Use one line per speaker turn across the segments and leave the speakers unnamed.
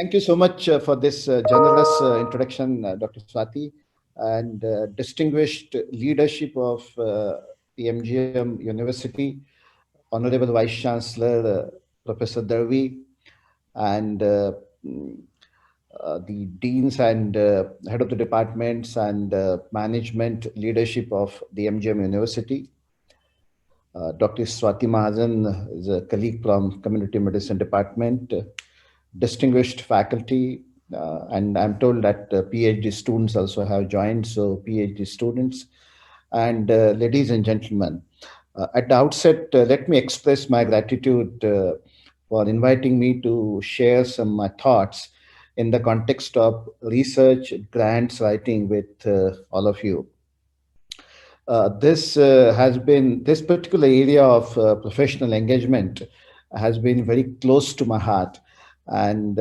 Thank you so much for this generous introduction, Dr. Swati, and distinguished leadership of the MGM University, Honorable Vice Chancellor Professor Darvi, and mm, the deans and head of the departments and management leadership of the MGM University. Dr. Swati Mahajan is a colleague from Community Medicine Department, distinguished faculty, and I'm told that PhD students also have joined. So, PhD students and ladies and gentlemen, at the outset, let me express my gratitude for inviting me to share some my thoughts in the context of research grants writing with all of you. This particular area of professional engagement has been very close to my heart, and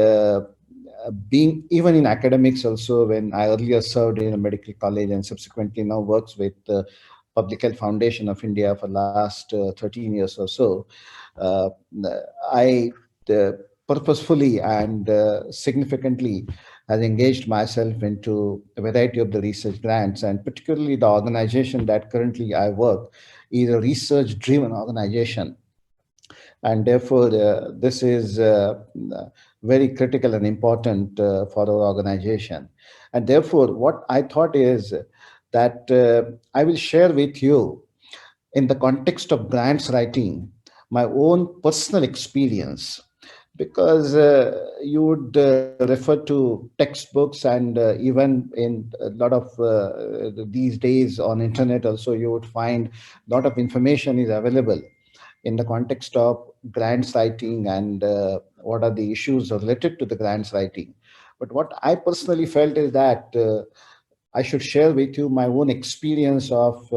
being even in academics also, when I earlier served in a medical college and subsequently now works with Public Health Foundation of India for last 13 years or so, uh, I uh, purposefully and significantly has engaged myself into a variety of the research grants, and particularly the organization that currently I work is a research driven organization, and therefore this is very critical and important for our organization. And therefore what I thought is that I will share with you, in the context of grants writing, my own personal experience, because you would refer to textbooks, and even in a lot of these days on internet also you would find a lot of information is available in the context of grants writing and what are the issues related to the grants writing. But what I personally felt is that I should share with you my own experience of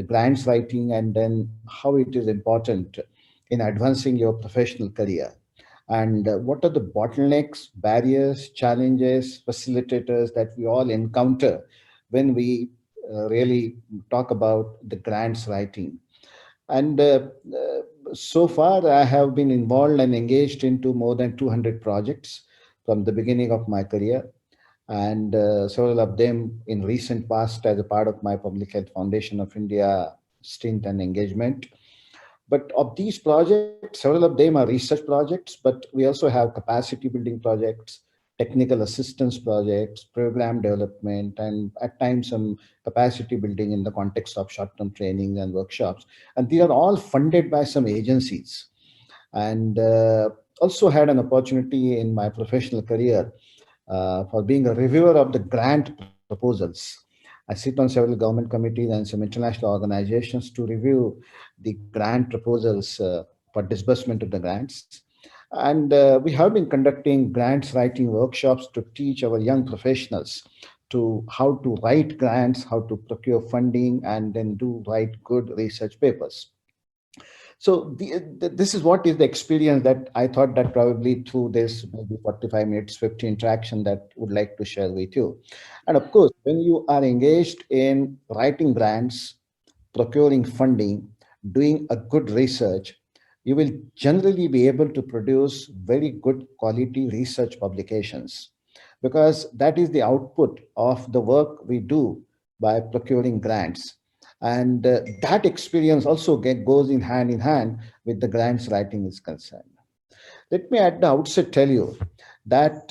grants writing, and then how it is important in advancing your professional career, and what are the bottlenecks, barriers, challenges, facilitators that we all encounter when we really talk about the grants writing. And so far, I have been involved and engaged into more than 200 projects from the beginning of my career, and several of them in recent past as a part of my Public Health Foundation of India stint and engagement. But of these projects, several of them are research projects, but we also have capacity building projects, technical assistance projects, program development, and at times some capacity building in the context of short-term training and workshops. And these are all funded by some agencies. And also had an opportunity in my professional career for being a reviewer of the grant proposals. I sit on several government committees and some international organizations to review the grant proposals for disbursement of the grants. And we have been conducting grants writing workshops to teach our young professionals to how to write grants, how to procure funding, and then do write good research papers. So this is what is the experience that I thought that probably through this maybe 45 minutes, 50 interaction that would like to share with you. And of course, when you are engaged in writing grants, procuring funding, doing a good research, you will generally be able to produce very good quality research publications, because that is the output of the work we do by procuring grants. And that experience also goes in hand with the grants writing is concerned. Let me at the outset tell you that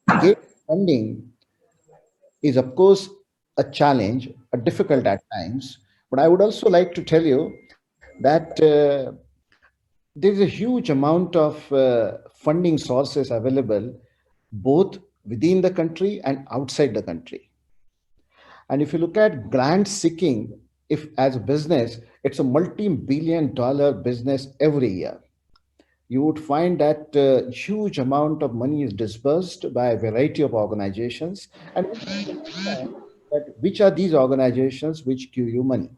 getting funding is, of course, a challenge, a difficult at times. But I would also like to tell you that there is a huge amount of funding sources available both within the country and outside the country. And if you look at grant seeking, if as a business, it's a multi-billion dollar business every year. You would find that huge amount of money is disbursed by a variety of organizations, and we have to understand that which are these organizations which give you money.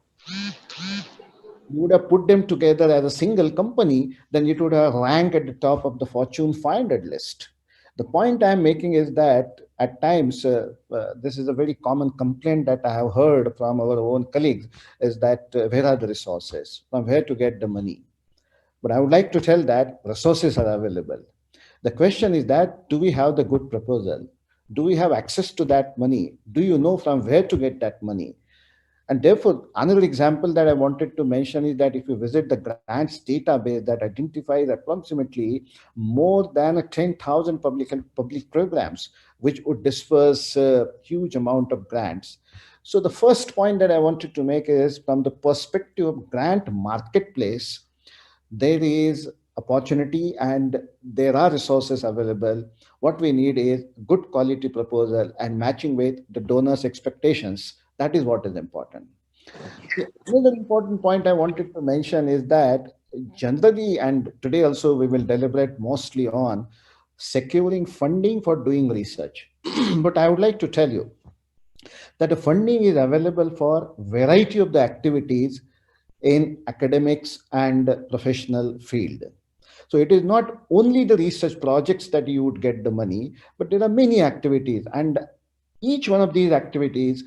You would have put them together as a single company, then it would have ranked at the top of the Fortune 500 list. The point I'm making is that at times, this is a very common complaint that I have heard from our own colleagues, is that where are the resources? From where to get the money? But I would like to tell that resources are available. The question is that, do we have the good proposal? Do we have access to that money? Do you know from where to get that money? And therefore, another example that I wanted to mention is that if you visit the grants database that identifies approximately more than 10,000 public programs, which would disperse a huge amount of grants. So the first point that I wanted to make is from the perspective of grant marketplace, there is opportunity and there are resources available. What we need is good quality proposal and matching with the donors expectations. That is what is important. Another important point I wanted to mention is that generally, and today also we will deliberate mostly on securing funding for doing research. But I would like to tell you that the funding is available for variety of the activities in academics and professional field. So it is not only the research projects that you would get the money, but there are many activities, and each one of these activities,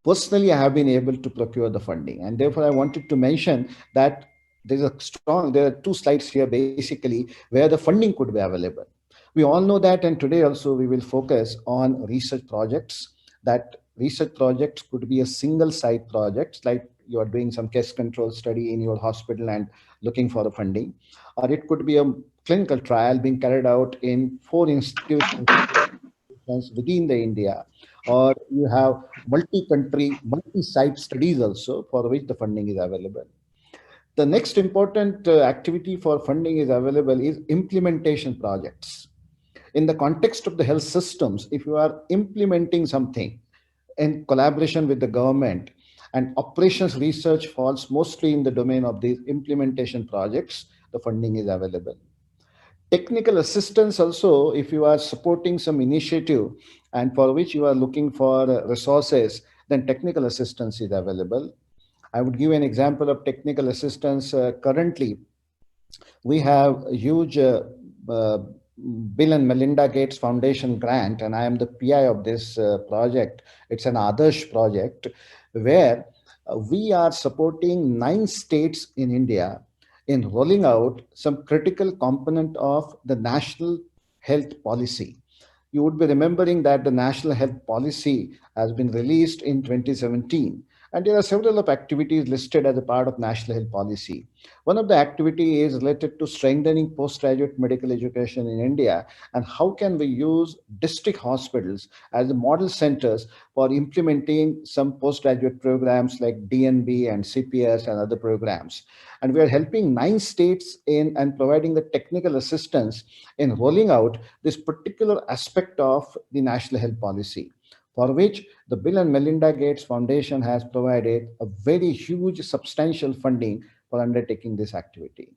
personally, I have been able to procure the funding, and therefore I wanted to mention that there are two slides here basically where the funding could be available. We all know that, and today also we will focus on research projects. That research projects could be a single site project, like you are doing some case control study in your hospital and looking for the funding, or it could be a clinical trial being carried out in four institutions within the India, or you have multi-country, multi-site studies also for which the funding is available. The next important activity for funding is available is implementation projects. In the context of the health systems, if you are implementing something in collaboration with the government, and operations research falls mostly in the domain of these implementation projects, the funding is available. Technical assistance also, if you are supporting some initiative and for which you are looking for resources, then technical assistance is available. I would give an example of technical assistance. Currently, we have a huge uh, Bill and Melinda Gates Foundation grant, and I am the PI of this project. It's an Adarsh project where we are supporting 9 states in India in rolling out some critical component of the national health policy. You would be remembering that the national health policy has been released in 2017, and there are several of activities listed as a part of national health policy. One of the activity is related to strengthening postgraduate medical education in India, and how can we use district hospitals as the model centers for implementing some postgraduate programs like DNB and CPS and other programs. And we are helping 9 states in and providing the technical assistance in rolling out this particular aspect of the national health policy, for which the Bill and Melinda Gates Foundation has provided a very huge, substantial funding for undertaking this activity.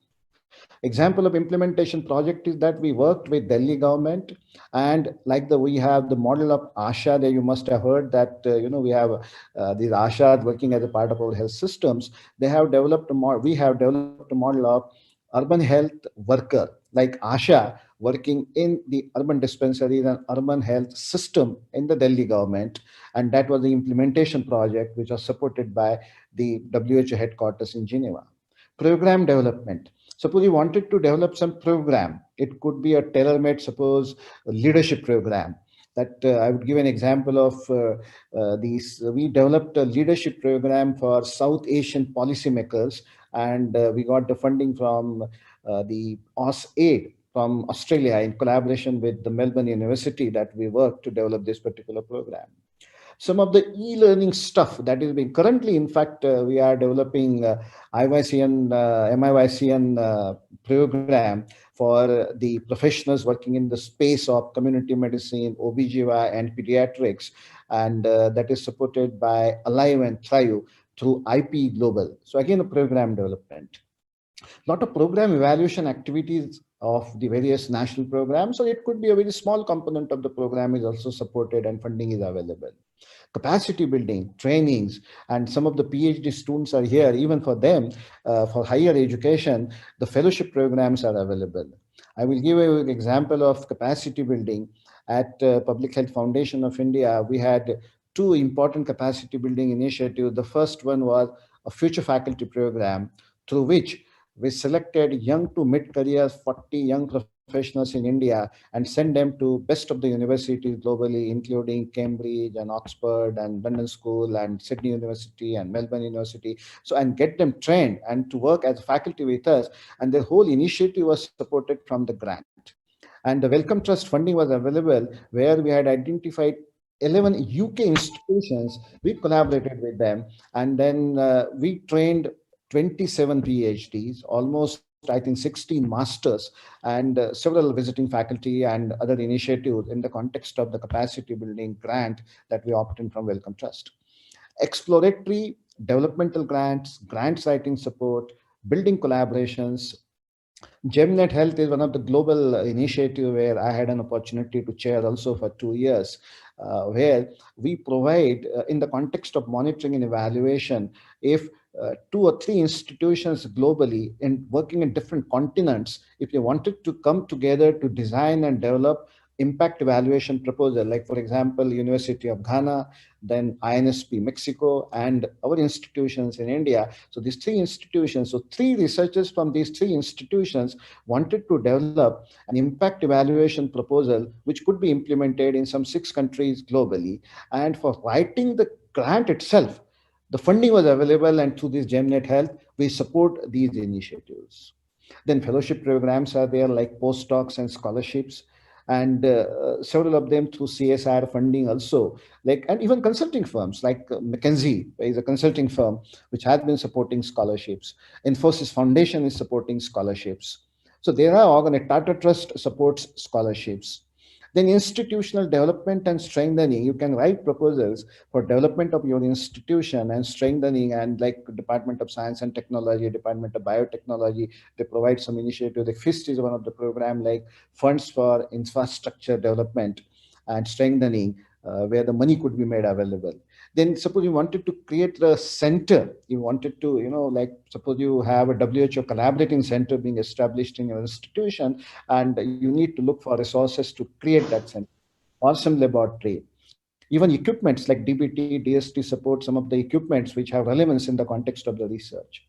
Example of implementation project is that we worked with Delhi government, and like the we have the model of ASHA. There you must have heard that we have these ASHAs working as a part of our health systems. They have developed we have developed a model of urban health worker like ASHA working in the urban dispensaries and urban health system in the Delhi government, and that was the implementation project which was supported by the WHO headquarters in Geneva. Program development. Suppose you wanted to develop some program, it could be a tailor-made, suppose, a leadership program. That I would give an example of these. We developed a leadership program for South Asian policymakers, and we got the funding from the AusAid from Australia in collaboration with the Melbourne University, that we worked to develop this particular program. Some of the e-learning stuff that is being currently, in fact, we are developing IYCN, MIYCN program for the professionals working in the space of community medicine, OBGY, and pediatrics, and that is supported by Alive and Thrive through IP Global. So again, a program development. Lot of program evaluation activities of the various national programs, so it could be a very small component of the program is also supported and funding is available. Capacity building, trainings, and some of the PhD students are here. Even for them, for higher education, the fellowship programs are available. I will give you an example of capacity building. At Public Health Foundation of India, we had two important capacity building initiatives. The first one was a future faculty program through which we selected young to mid-career 40 young professionals in India and send them to best of the universities globally, including Cambridge and Oxford and London School and Sydney University and Melbourne University. So, and get them trained and to work as faculty with us. And the whole initiative was supported from the grant. And the Wellcome Trust funding was available where we had identified 11 UK institutions. We collaborated with them, and then we trained 27 PhDs, almost I think 16 masters, and several visiting faculty and other initiatives in the context of the capacity building grant that we obtained from Wellcome Trust. Exploratory developmental grants, grant writing support, building collaborations. GemNet Health is one of the global initiative where I had an opportunity to chair also for 2 years, where we provide, in the context of monitoring and evaluation, if two or three institutions globally and working in different continents, if they wanted to come together to design and develop impact evaluation proposal, like for example, University of Ghana, then INSP Mexico, and our institutions in India. So these three institutions, so three researchers from these three institutions wanted to develop an impact evaluation proposal which could be implemented in some 6 countries globally. And for writing the grant itself, the funding was available, and through this GemNet Health, we support these initiatives. Then fellowship programs are there, like postdocs and scholarships, and several of them through CSR funding also, like, and even consulting firms like McKinsey is a consulting firm which has been supporting scholarships. Infosys Foundation is supporting scholarships. So there are Tata Trust supports scholarships. Then institutional development and strengthening. You can write proposals for development of your institution and strengthening, and like Department of Science and Technology, Department of Biotechnology, they provide some initiative. The FIST is one of the program, like funds for infrastructure development and strengthening, where the money could be made available. Then suppose you wanted to create a center, you wanted to, like suppose you have a WHO collaborating center being established in your institution, and you need to look for resources to create that center. Awesome laboratory. Even equipments like DBT, DST support some of the equipments which have relevance in the context of the research.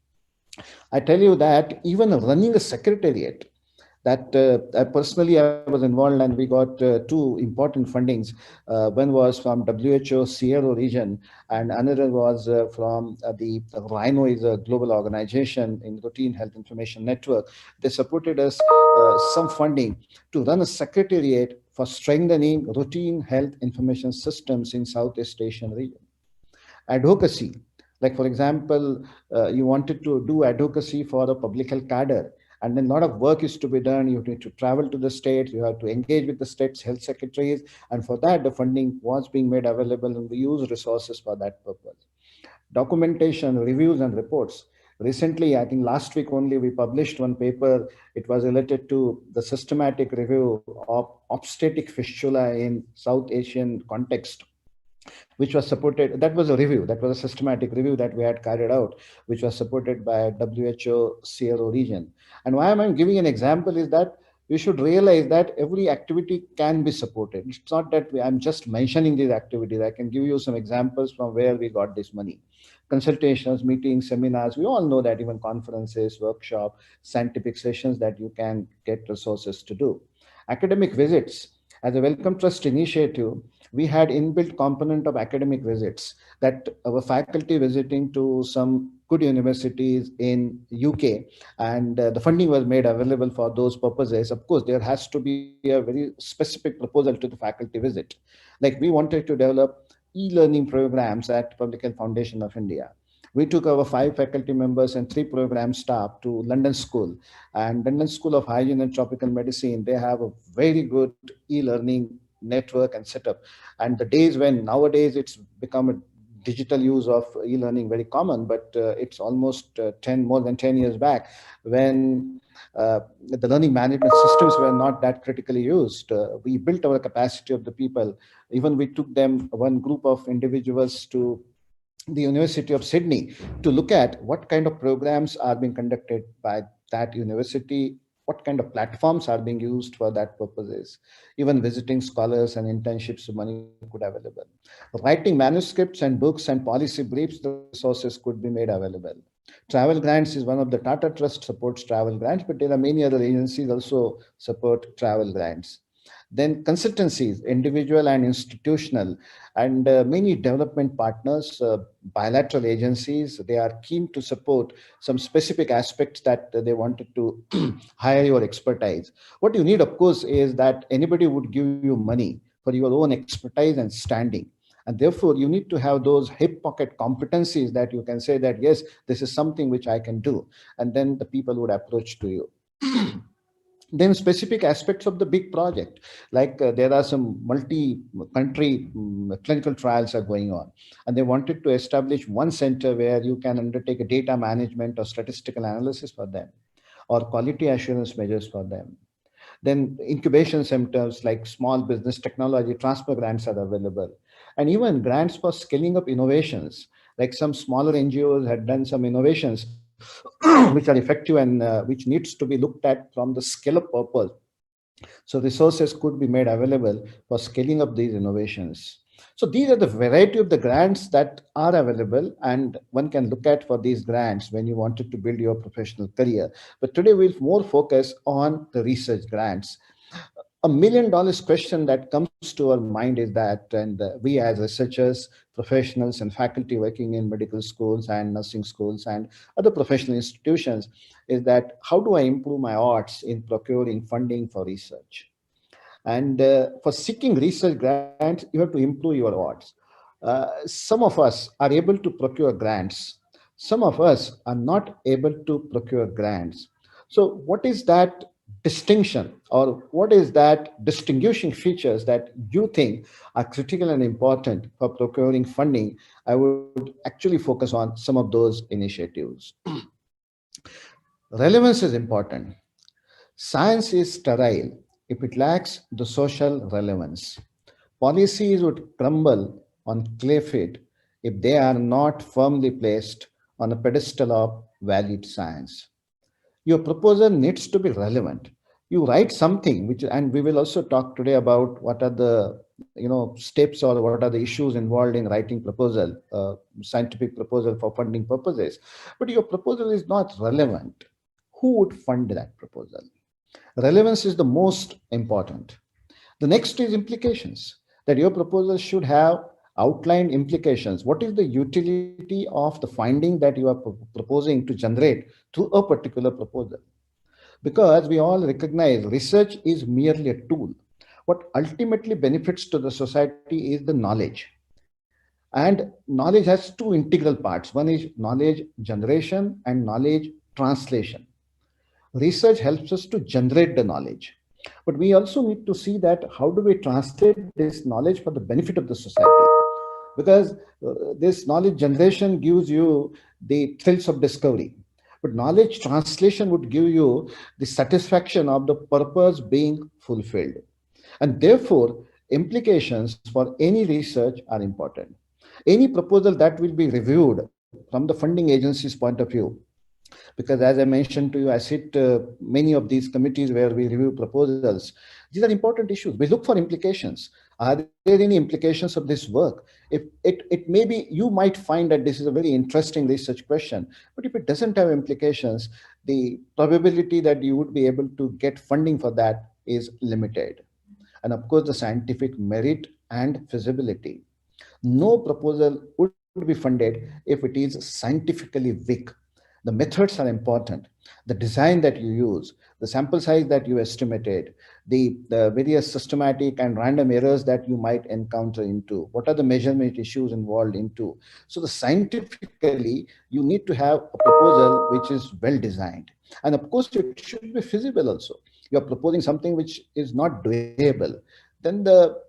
I tell you that even running a secretariat, that I personally I was involved, and we got two important fundings. One was from WHO Sierra region, and another was from the Rhino is a global organization in Routine Health Information Network. They supported us some funding to run a secretariat for strengthening routine health information systems in Southeast Asian region. Advocacy, like for example, you wanted to do advocacy for a public health cadre, and then a lot of work is to be done. You need to travel to the states, you have to engage with the states health secretaries, and for that the funding was being made available, and we use resources for that purpose. Documentation, reviews, and reports. Recently, I think last week only, we published one paper. It was related to the systematic review of obstetric fistula in South Asian context, which was supported. That was a review, that was a systematic review that we had carried out, which was supported by WHO CRO region. And why am I giving an example is that we should realize that every activity can be supported. It's not that I'm just mentioning these activities. I can give you some examples from where we got this money. Consultations, meetings, seminars, we all know that, even conferences, workshop, scientific sessions, that you can get resources to do. Academic visits. As a Wellcome Trust initiative, we had inbuilt component of academic visits, that our faculty visiting to some good universities in UK, and the funding was made available for those purposes. Of course, there has to be a very specific proposal to the faculty visit. Like we wanted to develop e-learning programs at Public Health Foundation of India. We took our 5 faculty members and 3 program staff to London School, and London School of Hygiene and Tropical Medicine. They have a very good e-learning network and setup. And the days when nowadays it's become a digital use of e-learning very common, but it's almost more than 10 years back, when the learning management systems were not that critically used. We built our capacity of the people. Even we took them, one group of individuals, to the University of Sydney to look at what kind of programs are being conducted by that university, what kind of platforms are being used for that purposes. Even visiting scholars and internships, money could available. Writing manuscripts and books and policy briefs, the resources could be made available. Travel grants is one of the Tata Trust supports travel grants, but there are many other agencies also support travel grants. Then consultancies, individual and institutional, and many development partners, bilateral agencies, they are keen to support some specific aspects that they wanted to hire your expertise. What you need, of course, is that anybody would give you money for your own expertise and standing. And therefore, you need to have those hip pocket competencies that you can say that, yes, this is something which I can do. And then the people would approach to you. Then specific aspects of the big project, like there are some multi-country clinical trials are going on, and they wanted to establish one center where you can undertake a data management or statistical analysis for them, or quality assurance measures for them. Then incubation centers like small business technology transfer grants are available, and even grants for scaling up innovations. Like some smaller NGOs had done some innovations which are effective and which needs to be looked at from the scale up purpose. So resources could be made available for scaling up these innovations. So these are the variety of the grants that are available, and one can look at for these grants when you wanted to build your professional career. But today we'll more focus on the research grants. $1 million question that comes to our mind is that, and we as researchers, professionals, and faculty working in medical schools and nursing schools and other professional institutions, is that how do I improve my odds in procuring funding for research? And for seeking research grants, you have to improve your odds. Some of us are able to procure grants. Some of us are not able to procure grants. So, what is that distinction, or what is that distinguishing features that you think are critical and important for procuring funding? I would actually focus on some of those initiatives. Relevance is important. Science is sterile if it lacks the social relevance. Policies would crumble on clay feet if they are not firmly placed on a pedestal of valid science. Your proposal needs to be relevant. You write something which, and we will also talk today about what are the steps or what are the issues involved in writing proposal, scientific proposal for funding purposes. But your proposal is not relevant. Who would fund that proposal? Relevance is the most important. The next is implications, that your proposal should have outlined implications. What is the utility of the finding that you are proposing to generate through a particular proposal? Because we all recognize research is merely a tool. What ultimately benefits to the society is the knowledge. And knowledge has two integral parts. One is knowledge generation and knowledge translation. Research helps us to generate the knowledge, but we also need to see that how do we translate this knowledge for the benefit of the society? Because this knowledge generation gives you the thrills of discovery, but knowledge translation would give you the satisfaction of the purpose being fulfilled. And therefore, implications for any research are important. Any proposal that will be reviewed from the funding agency's point of view, because as I mentioned to you, I sit many of these committees where we review proposals. These are important issues. We look for implications. Are there any implications of this work? If it may be, you might find that this is a very interesting research question, but if it doesn't have implications, the probability that you would be able to get funding for that is limited. And of course, the scientific merit and feasibility. No proposal would be funded if it is scientifically weak. The methods are important. The design that you use, the sample size that you estimated, the various systematic and random errors that you might encounter into, what are the measurement issues involved into. So the scientifically, you need to have a proposal which is well designed. And of course, it should be feasible also. You're proposing something which is not doable, then the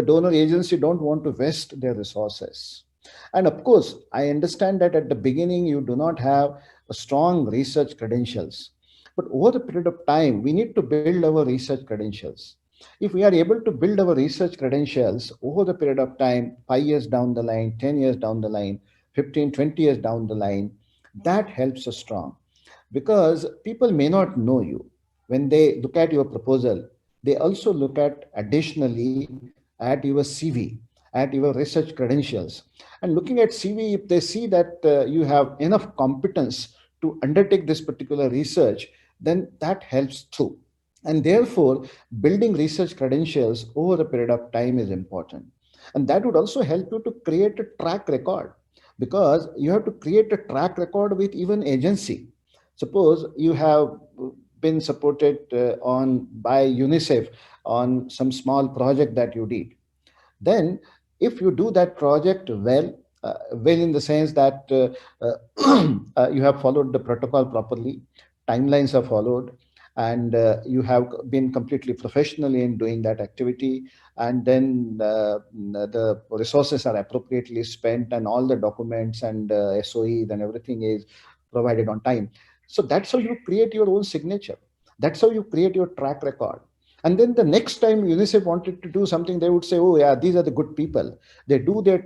donor agency don't want to waste their resources. And of course, I understand that at the beginning you do not have a strong research credentials. But over the period of time, we need to build our research credentials. If we are able to build our research credentials over the period of time, 5 years down the line, 10 years down the line, 15, 20 years down the line, that helps us strong. Because people may not know you. When they look at your proposal, they also look at additionally at your CV. at your research credentials. And looking at CV, if they see that you have enough competence to undertake this particular research, then that helps through. And therefore, building research credentials over a period of time is important. And that would also help you to create a track record, because you have to create a track record with even agency. Suppose you have been supported on by UNICEF on some small project that you did. Then, if you do that project well, well in the sense that you have followed the protocol properly, timelines are followed, and you have been completely professional in doing that activity, and then the resources are appropriately spent, and all the documents and SOE and everything is provided on time. So that's how you create your own signature. That's how you create your track record. And then the next time UNICEF wanted to do something, they would say, oh, yeah, these are the good people. They do their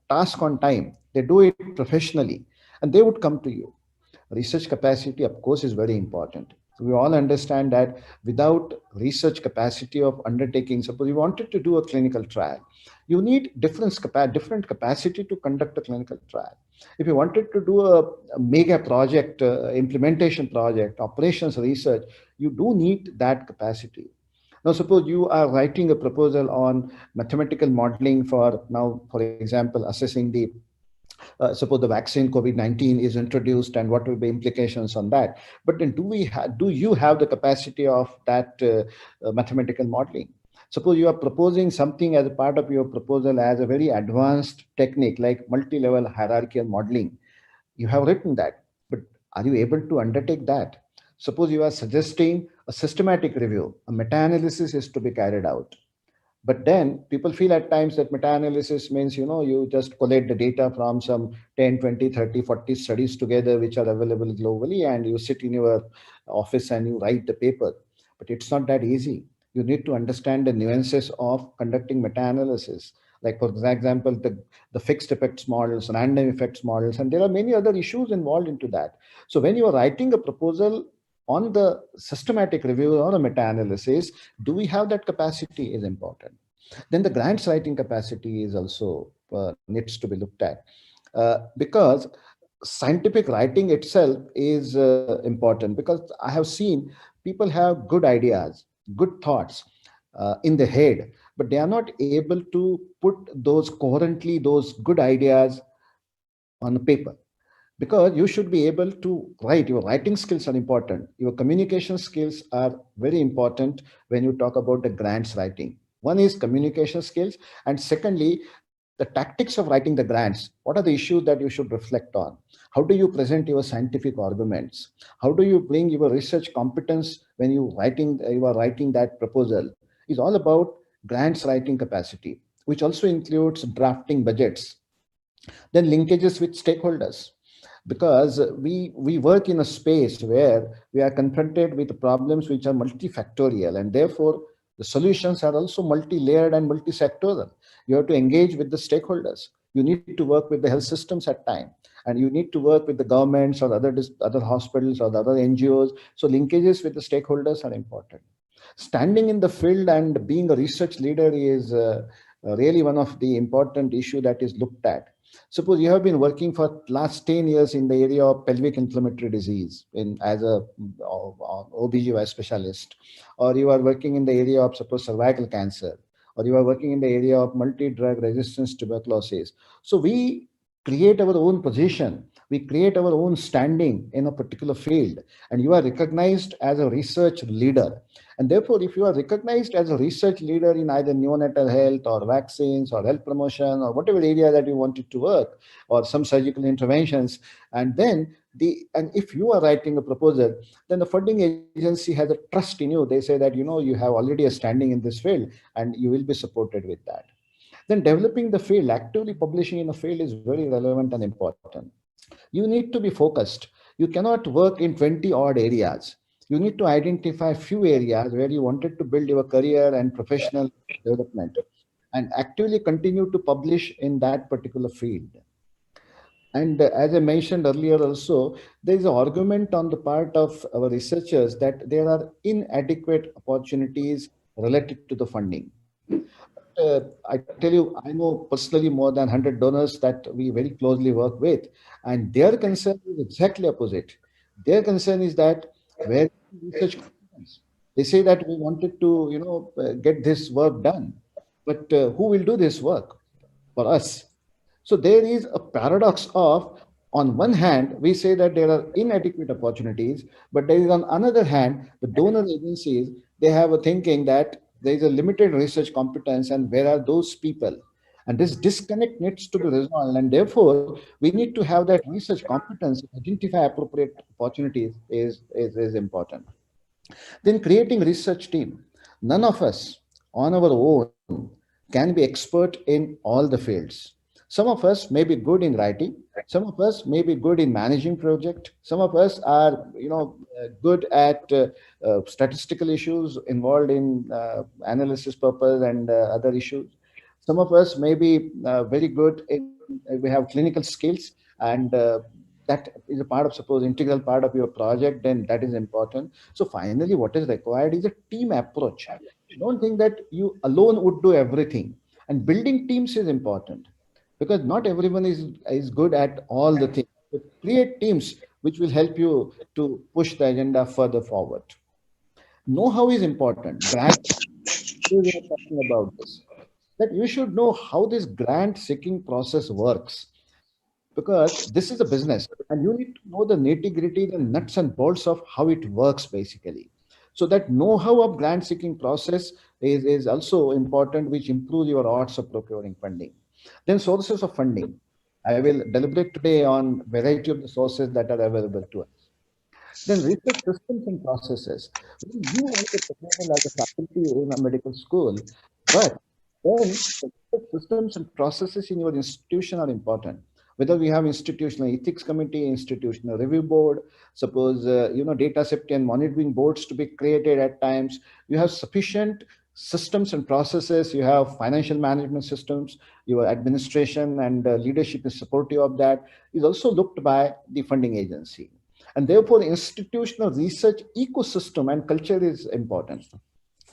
task on time, they do it professionally, and they would come to you. Research capacity, of course, is very important. We all understand that without research capacity of undertaking, suppose you wanted to do a clinical trial, you need different capacity to conduct a clinical trial. If you wanted to do a mega project, implementation project, operations research, you do need that capacity. Now, suppose you are writing a proposal on mathematical modeling for now, for example, assessing the suppose the vaccine COVID-19 is introduced and what will be implications on that. But then do you have the capacity of that mathematical modeling? Suppose you are proposing something as a part of your proposal as a very advanced technique like multi-level hierarchical modeling. You have written that, but are you able to undertake that? Suppose you are suggesting a systematic review, a meta-analysis is to be carried out. But then people feel at times that meta-analysis means, you just collate the data from some 10, 20, 30, 40 studies together, which are available globally, and you sit in your office and you write the paper. But it's not that easy. You need to understand the nuances of conducting meta-analysis. Like, for example, the fixed effects models, random effects models, and there are many other issues involved into that. So when you are writing a proposal on the systematic review or a meta-analysis, do we have that capacity is important. Then the grants writing capacity is also needs to be looked at, because scientific writing itself is important, because I have seen people have good ideas, good thoughts in the head, but they are not able to put those coherently, those good ideas on paper. Because you should be able to write, your writing skills are important, your communication skills are very important when you talk about the grants writing. One is communication skills, and secondly, the tactics of writing the grants. What are the issues that you should reflect on? How do you present your scientific arguments? How do you bring your research competence when you are writing that proposal? Is all about grants writing capacity, which also includes drafting budgets. Then linkages with stakeholders, because we work in a space where we are confronted with problems which are multifactorial, and therefore the solutions are also multi-layered and multi-sectoral. You have to engage with the stakeholders, you need to work with the health systems at time, and you need to work with the governments or other hospitals or the other NGOs. So linkages with the stakeholders are important. Standing in the field and being a research leader is really one of the important issue that is looked at. Suppose you have been working for last 10 years in the area of pelvic inflammatory disease as a OBGY specialist, or you are working in the area of suppose cervical cancer, or you are working in the area of multi-drug resistance tuberculosis. So we create our own position, we create our own standing in a particular field, and you are recognized as a research leader. And therefore, if you are recognized as a research leader in either neonatal health or vaccines or health promotion or whatever area that you wanted to work, or some surgical interventions, and if you are writing a proposal, then the funding agency has a trust in you. They say that you have already a standing in this field, and you will be supported with that. Then developing the field, actively publishing in a field is very relevant and important. You need to be focused. You cannot work in 20 odd areas. You need to identify few areas where you wanted to build your career and professional development, and actively continue to publish in that particular field. And as I mentioned earlier also, there is an argument on the part of our researchers that there are inadequate opportunities related to the funding. I tell you, I know personally more than 100 donors that we very closely work with, and their concern is exactly opposite. Their concern is that where is research competence? They say that we wanted to, get this work done, but who will do this work for us? So there is a paradox of, on one hand, we say that there are inadequate opportunities, but there is on another hand, the donor agencies, they have a thinking that there is a limited research competence and where are those people? And this disconnect needs to be resolved. And therefore, we need to have that research competence, identify appropriate opportunities is important. Then creating research team. None of us on our own can be expert in all the fields. Some of us may be good in writing. Some of us may be good in managing project. Some of us are, good at statistical issues involved in analysis purpose and other issues. Some of us may be very good in, we have clinical skills, and that is a part of, suppose, integral part of your project, then that is important. So finally, what is required is a team approach. I don't think that you alone would do everything. And building teams is important because not everyone is good at all the things. But create teams which will help you to push the agenda further forward. Know-how is important. Grant, we were talking about this. That you should know how this grant seeking process works because this is a business and you need to know the nitty gritty, the nuts and bolts of how it works basically. So that know-how of grant seeking process is also important, which improves your odds of procuring funding. Then sources of funding. I will deliberate today on variety of the sources that are available to us. Then research systems and processes. When you write a proposal as a faculty in a medical school, but then the research systems and processes in your institution are important. Whether we have institutional ethics committee, institutional review board, suppose data safety and monitoring boards to be created at times. You have sufficient systems and processes. You have financial management systems. Your administration and leadership is supportive of that. Is also looked by the funding agency, and therefore institutional research ecosystem and culture is important.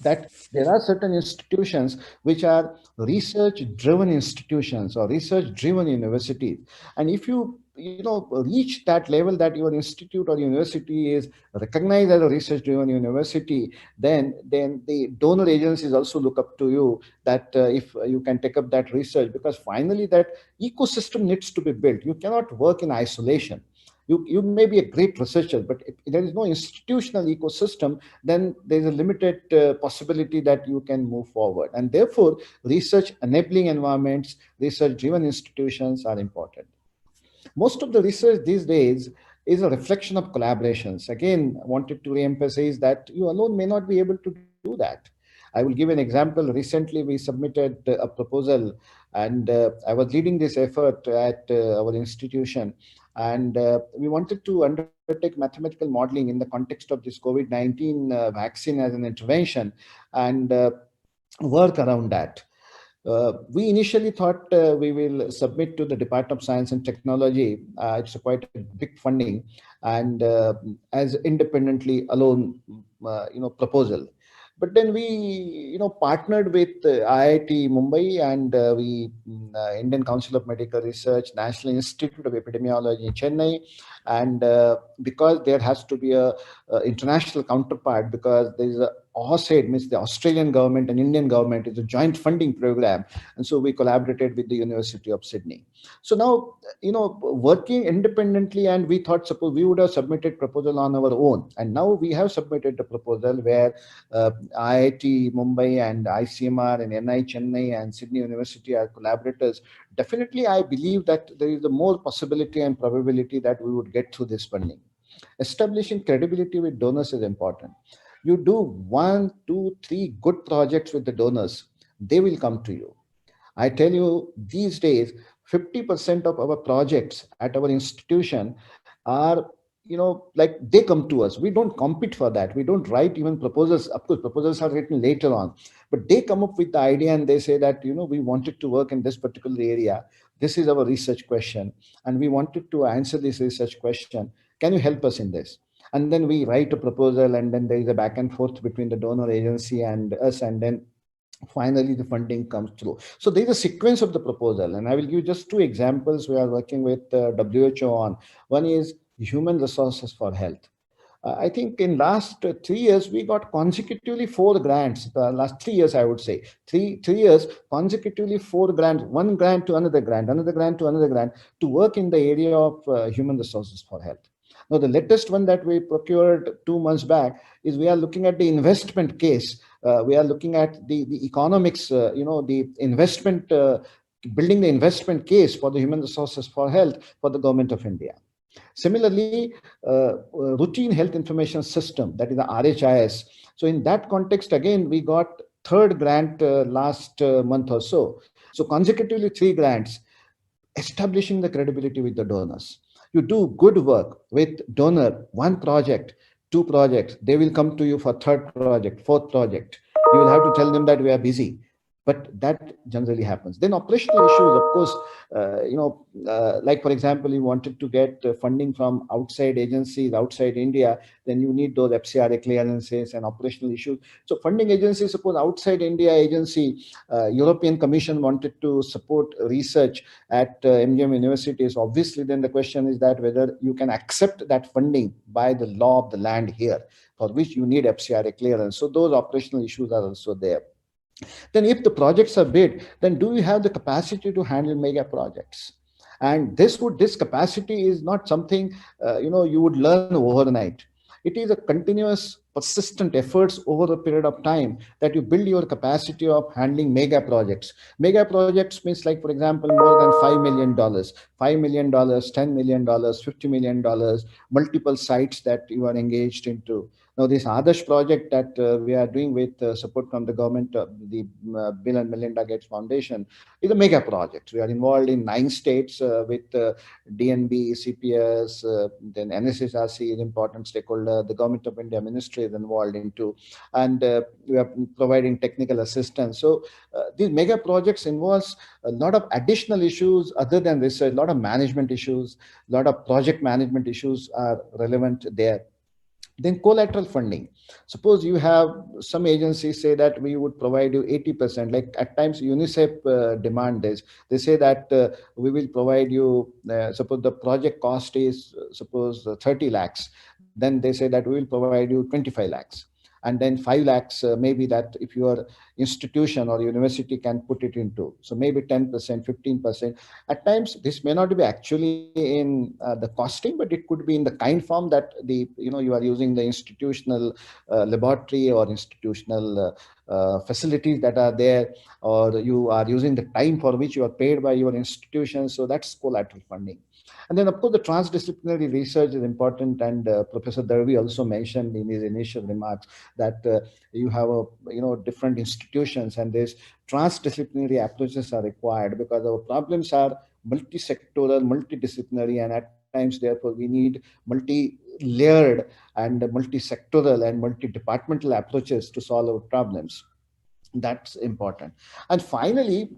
That there are certain institutions which are research driven institutions or research driven universities, and if you reach that level that your institute or university is recognized as a research driven university, then the donor agencies also look up to you, that if you can take up that research, because finally that ecosystem needs to be built. You cannot work in isolation. You may be a great researcher, but if there is no institutional ecosystem, then there's a limited possibility that you can move forward. And therefore, research enabling environments, research driven institutions are important. Most of the research these days is a reflection of collaborations. Again, I wanted to re-emphasize that you alone may not be able to do that. I will give an example. Recently, we submitted a proposal, and I was leading this effort at our institution. And we wanted to undertake mathematical modeling in the context of this COVID-19 vaccine as an intervention, and work around that. We initially thought we will submit to the Department of Science and Technology. It's a quite a big funding, and as independently alone, proposal. But then we, partnered with IIT Mumbai and Indian Council of Medical Research, National Institute of Epidemiology in Chennai, and because there has to be a international counterpart, because there is a AUSAID, means the Australian government and Indian government is a joint funding program, and so we collaborated with the University of Sydney. So now, working independently, and we thought, suppose we would have submitted proposal on our own, and now we have submitted the proposal where IIT Mumbai and ICMR and NI Chennai and Sydney University are collaborators. Definitely, I believe that there is a more possibility and probability that we would get through this funding. Establishing credibility with donors is important. You do 1, 2, 3 good projects with the donors, they will come to you. I tell you, these days, 50% of our projects at our institution are, like they come to us. We don't compete for that. We don't write even proposals. Of course, proposals are written later on, but they come up with the idea and they say that, we wanted to work in this particular area. This is our research question, and we wanted to answer this research question. Can you help us in this? And then we write a proposal, and then there is a back and forth between the donor agency and us, and then finally the funding comes through. So there's a sequence of the proposal, and I will give just two examples we are working with WHO on. One is human resources for health. I think in last 3 years we got consecutively four grants. Last 3 years, I would say, three years consecutively, four grants, one grant to another grant to another grant, to work in the area of human resources for health. Now, the latest one that we procured 2 months back is we are looking at the investment case. We are looking at the economics, the investment, building the investment case for the human resources for health for the government of India. Similarly, routine health information system, that is the RHIS. So in that context, again, we got third grant last month or so. So consecutively three grants, establishing the credibility with the donors. You do good work with donor, one project, two projects, they will come to you for third project, fourth project. You will have to tell them that we are busy, but that generally happens. Then operational issues, of course, like for example, you wanted to get funding from outside agencies outside India, then you need those FCRA clearances and operational issues. So funding agencies, suppose outside India agency, European Commission wanted to support research at MGM universities. Obviously, then the question is that whether you can accept that funding by the law of the land here, for which you need FCRA clearance. So those operational issues are also there. Then if the projects are big, then do you have the capacity to handle mega projects? And this capacity is not something you would learn overnight. It is a continuous persistent efforts over a period of time that you build your capacity of handling mega projects. Mega projects means, like for example, more than $5 million, $5 million, $10 million, $50 million, multiple sites that you are engaged into. Now, this Adarsh project that we are doing with support from the government, the Bill and Melinda Gates Foundation, is a mega project. We are involved in 9 states with DNB, CPS, then NSSRC is important stakeholder, the Government of India Ministry is involved into, and we are providing technical assistance. So these mega projects involves a lot of additional issues other than research, a lot of management issues, a lot of project management issues are relevant there. Then collateral funding. Suppose you have some agencies say that we would provide you 80%, like at times UNICEF demand this. They say that we will provide you, suppose the project cost is, suppose 30 lakhs. Then they say that we will provide you 25 lakhs. And then 5 lakhs, maybe that if your institution or university can put it into. So maybe 10%, 15%. At times, this may not be actually in the costing, but it could be in the kind form that you are using the institutional laboratory or institutional facilities that are there, or you are using the time for which you are paid by your institution. So that's collateral funding. And then, of course, the transdisciplinary research is important. And Professor Darvi also mentioned in his initial remarks that you have different institutions, and these transdisciplinary approaches are required because our problems are multi-sectoral, multidisciplinary, and at times, therefore, we need multi-layered and multi-sectoral and multi-departmental approaches to solve our problems. That's important. And finally,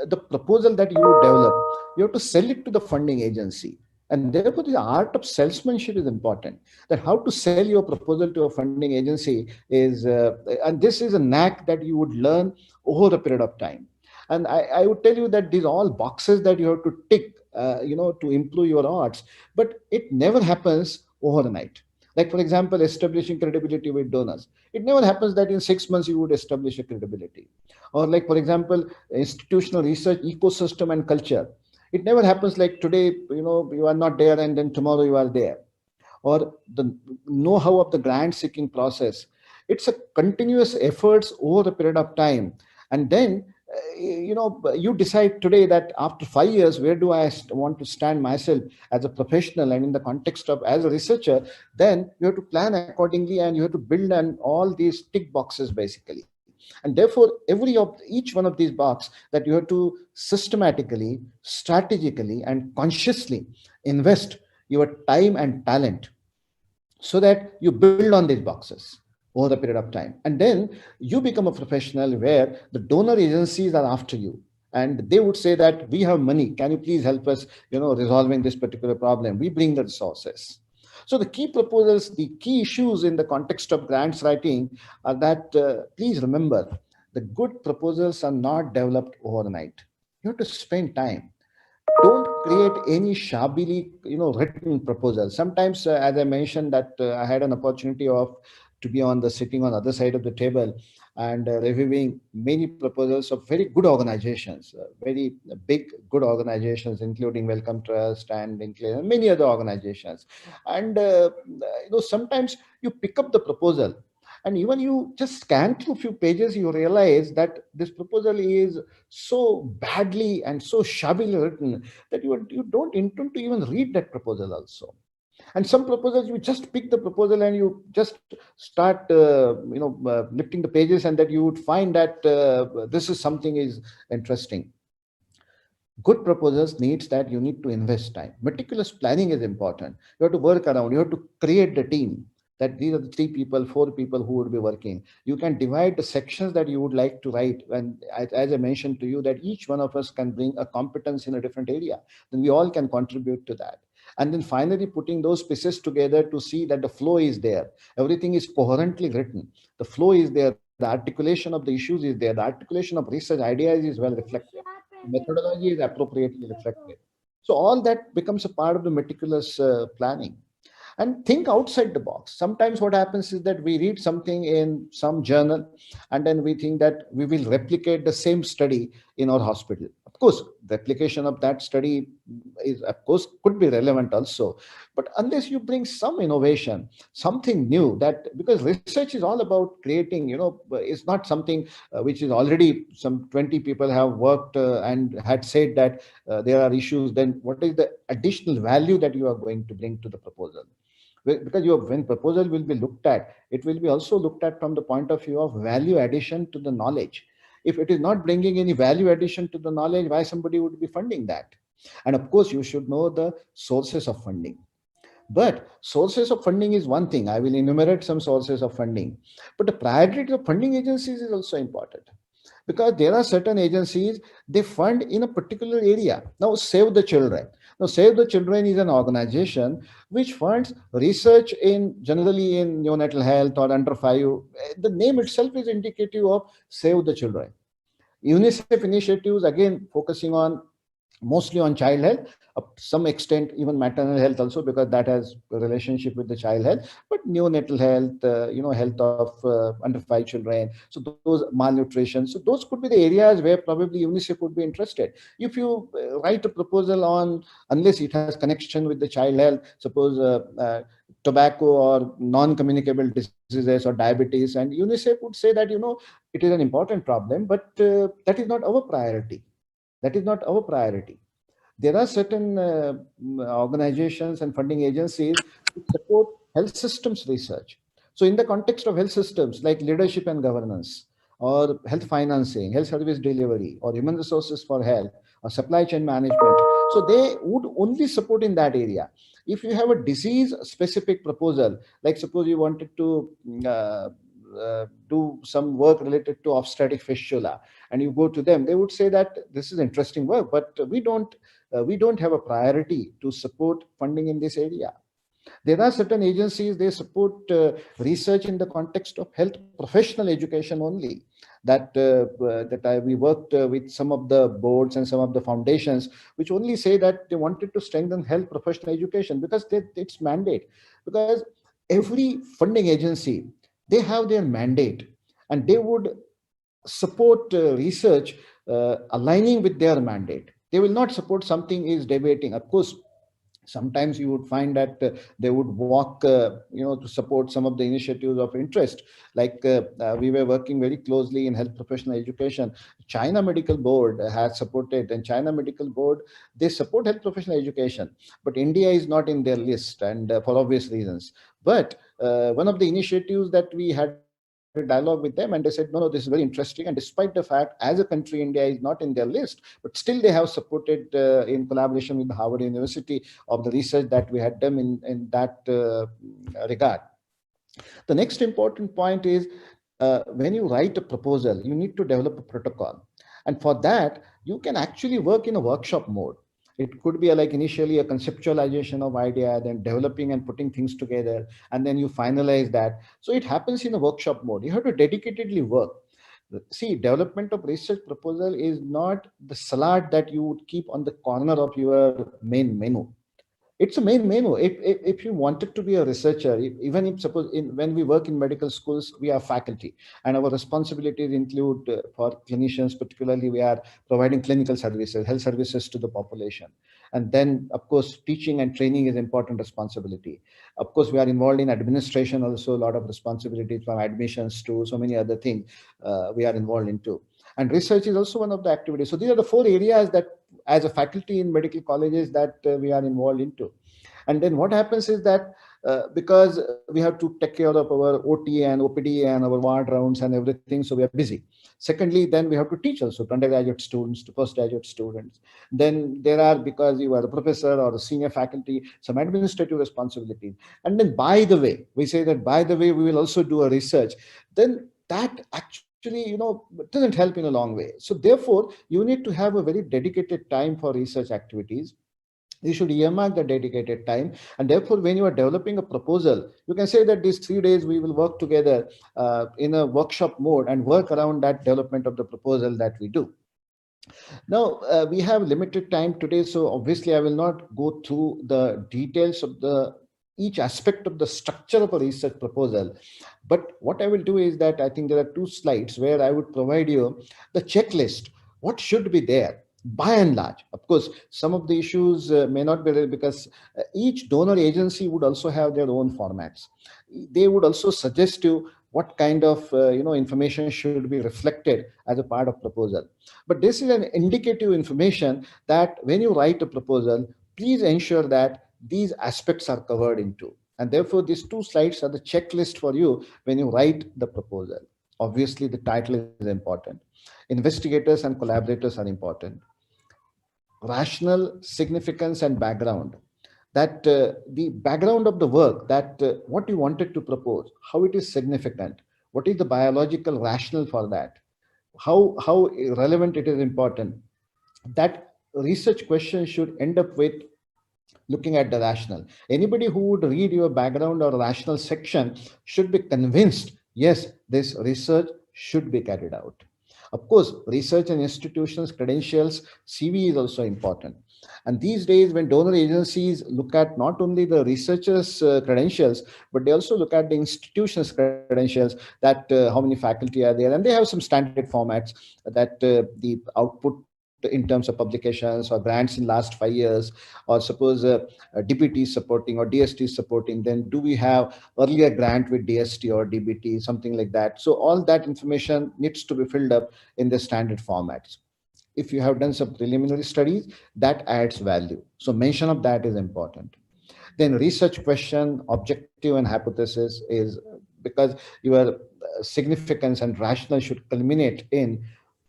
the proposal that you develop, you have to sell it to the funding agency. And therefore, the art of salesmanship is important. That how to sell your proposal to a funding agency is, and this is a knack that you would learn over a period of time. And I would tell you that these are all boxes that you have to tick, to improve your odds. But it never happens overnight. Like, for example, establishing credibility with donors. It never happens that in 6 months you would establish a credibility. Or like, for example, institutional research, ecosystem and culture. It never happens like today, you are not there and then tomorrow you are there. Or the know-how of the grant seeking process. It's a continuous efforts over a period of time. And then you decide today that after 5 years, where do I want to stand myself as a professional and in the context of as a researcher. Then you have to plan accordingly, and you have to build on all these tick boxes basically. And therefore, each one of these boxes that you have to systematically, strategically, and consciously invest your time and talent so that you build on these boxes over the period of time. And then you become a professional where the donor agencies are after you. And they would say that we have money. Can you please help us, resolving this particular problem? We bring the resources. So the key proposals, the key issues in the context of grants writing are that please remember the good proposals are not developed overnight. You have to spend time. Don't create any shabbily, written proposal. Sometimes, as I mentioned, that I had an opportunity of to be on the sitting on the other side of the table and reviewing many proposals of very good organizations, very big good organizations, including Wellcome Trust and including many other organizations. And sometimes you pick up the proposal, and even you just scan through a few pages, you realize that this proposal is so badly and so shabbily written that you don't intend to even read that proposal also. And some proposals, you just pick the proposal and you just start lifting the pages, and that you would find that this is something is interesting. Good proposals needs that you need to invest time. Meticulous planning is important. You have to work around, you have to create the team, that these are the 3 people, 4 people who would be working. You can divide the sections that you would like to write, and as I mentioned to you, that each one of us can bring a competence in a different area, then we all can contribute to that. And then finally putting those pieces together to see that the flow is there, everything is coherently written, the flow is there, the articulation of the issues is there, the articulation of research ideas is well reflected, methodology is appropriately reflected. So all that becomes a part of the meticulous planning. And think outside the box. Sometimes what happens is that we read something in some journal, and then we think that we will replicate the same study in our hospital. Of course, replication of that study is, of course, could be relevant also, but unless you bring some innovation, something new, that because research is all about creating, it's not something which is already some 20 people have worked and had said that there are issues, then what is the additional value that you are going to bring to the proposal? Because when proposal will be looked at, it will be also looked at from the point of view of value addition to the knowledge. If it is not bringing any value addition to the knowledge, why somebody would be funding that? And of course, you should know the sources of funding. But sources of funding is one thing. I will enumerate some sources of funding. But the priority of funding agencies is also important, because there are certain agencies, they fund in a particular area. Now Save the Children, Save the Children is an organization which funds research in generally in neonatal health or under 5. The name itself is indicative of Save the Children. UNICEF initiatives, again focusing on mostly on child health, some extent even maternal health also, because that has a relationship with the child health, but neonatal health, health of under 5 children, so those malnutrition, so those could be the areas where probably UNICEF would be interested. If you write a proposal on, unless it has connection with the child health, suppose tobacco or non-communicable diseases or diabetes, and UNICEF would say that it is an important problem, but that is not our priority. That is not our priority. There are certain organizations and funding agencies which support health systems research. So, in the context of health systems like leadership and governance, or health financing, health service delivery, or human resources for health, or supply chain management, so they would only support in that area. If you have a disease specific proposal, like suppose you wanted to do some work related to obstetric fistula, and you go to them, they would say that this is interesting work, but we don't have a priority to support funding in this area. There are certain agencies, they support research in the context of health professional education only. We worked with some of the boards and some of the foundations which only say that they wanted to strengthen health professional education because it's mandate. Because every funding agency, they have their mandate, and they would support research aligning with their mandate. They will not support something is debating. Of course, sometimes you would find that they would walk to support some of the initiatives of interest, like we were working very closely in health professional education. China Medical Board has supported, and China Medical Board, they support health professional education, but India is not in their list, and for obvious reasons. But one of the initiatives that we had a dialogue with them, and they said, no, this is very interesting, and despite the fact as a country India is not in their list, but still they have supported in collaboration with Harvard University of the research that we had done in that regard. The next important point is, when you write a proposal, you need to develop a protocol. And for that, you can actually work in a workshop mode. It could be like initially a conceptualization of idea, then developing and putting things together, and then you finalize that. So it happens in a workshop mode. You have to dedicatedly work. See, development of research proposal is not the salad that you would keep on the corner of your main menu. It's a main menu. If you wanted to be a researcher, even if suppose when we work in medical schools, we are faculty, and our responsibilities include for clinicians, particularly we are providing clinical services, health services to the population. And then, of course, teaching and training is important responsibility. Of course, we are involved in administration also, a lot of responsibilities from admissions to so many other things we are involved into. And research is also one of the activities. So these are the four areas that as a faculty in medical colleges that we are involved into. And then what happens is that because we have to take care of our OT and OPD and our ward rounds and everything, so we are busy. Secondly, then we have to teach also to undergraduate students, to postgraduate students. Then there are, because you are a professor or a senior faculty, some administrative responsibilities. And then, by the way, we say that by the way, we will also do a research. Then that actually, doesn't help in a long way. So therefore, you need to have a very dedicated time for research activities. You should earmark the dedicated time, and therefore when you are developing a proposal, you can say that these 3 days we will work together in a workshop mode and work around that development of the proposal that we do. Now, we have limited time today, so obviously I will not go through the details of the each aspect of the structure of a research proposal. But what I will do is that I think there are 2 slides where I would provide you the checklist. What should be there? By and large, of course, some of the issues may not be there, because each donor agency would also have their own formats. They would also suggest you what kind of information should be reflected as a part of proposal. But this is an indicative information that when you write a proposal, please ensure that these aspects are covered into. And therefore, these 2 slides are the checklist for you when you write the proposal. Obviously, the title is important. Investigators and collaborators are important. Rational significance and background, that the background of the work, that what you wanted to propose, how it is significant, what is the biological rationale for that, how relevant it is important. That research question should end up with looking at the rational. Anybody who would read your background or rational section should be convinced, yes, this research should be carried out. Of course, research and institutions, credentials, CV is also important. And these days, when donor agencies look at not only the researchers' credentials, but they also look at the institution's credentials, that how many faculty are there, and they have some standard formats that the output in terms of publications or grants in last 5 years, or suppose DBT is supporting or DST is supporting, then do we have earlier grant with DST or DBT, something like that. So all that information needs to be filled up in the standard formats. If you have done some preliminary studies, that adds value. So mention of that is important. Then research question, objective and hypothesis is, because your significance and rationale should culminate in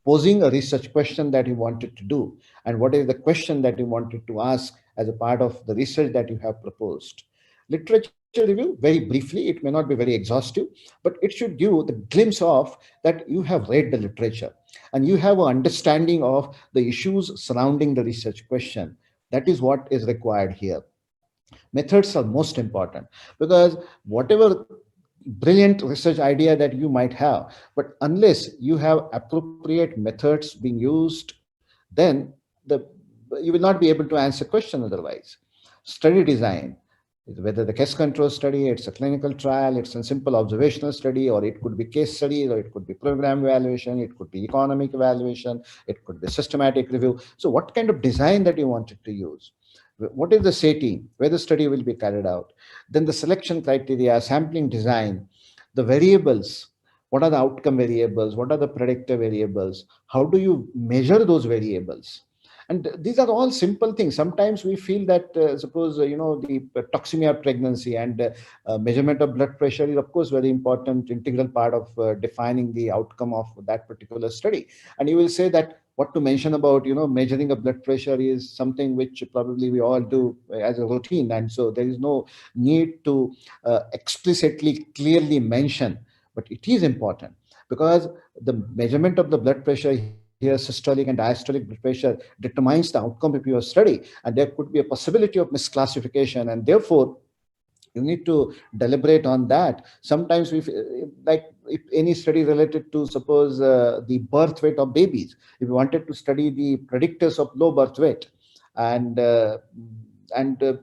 posing a research question that you wanted to do, and what is the question that you wanted to ask as a part of the research that you have proposed. Literature review, very briefly, it may not be very exhaustive, but it should give the glimpse of that you have read the literature and you have an understanding of the issues surrounding the research question. That is what is required here. Methods are most important, because whatever brilliant research idea that you might have, but unless you have appropriate methods being used, then the you will not be able to answer question otherwise. Study design, whether the case control study, it's a clinical trial, it's a simple observational study, or it could be case studies, or it could be program evaluation, it could be economic evaluation, it could be systematic review. So what kind of design that you wanted to use? What is the setting where the study will be carried out? Then the selection criteria, sampling design, the variables. What are the outcome variables? What are the predictor variables? How do you measure those variables? And these are all simple things. Sometimes we feel that, suppose, the toxemia of pregnancy, and measurement of blood pressure is, of course, very important, integral part of defining the outcome of that particular study. And you will say that what to mention about, measuring a blood pressure is something which probably we all do as a routine. And so there is no need to explicitly, clearly mention, but it is important, because the measurement of the blood pressure here, systolic and diastolic blood pressure, determines the outcome of your study, and there could be a possibility of misclassification, and therefore you need to deliberate on that. Sometimes we like if any study related to, suppose, the birth weight of babies, if you wanted to study the predictors of low birth weight, and and uh,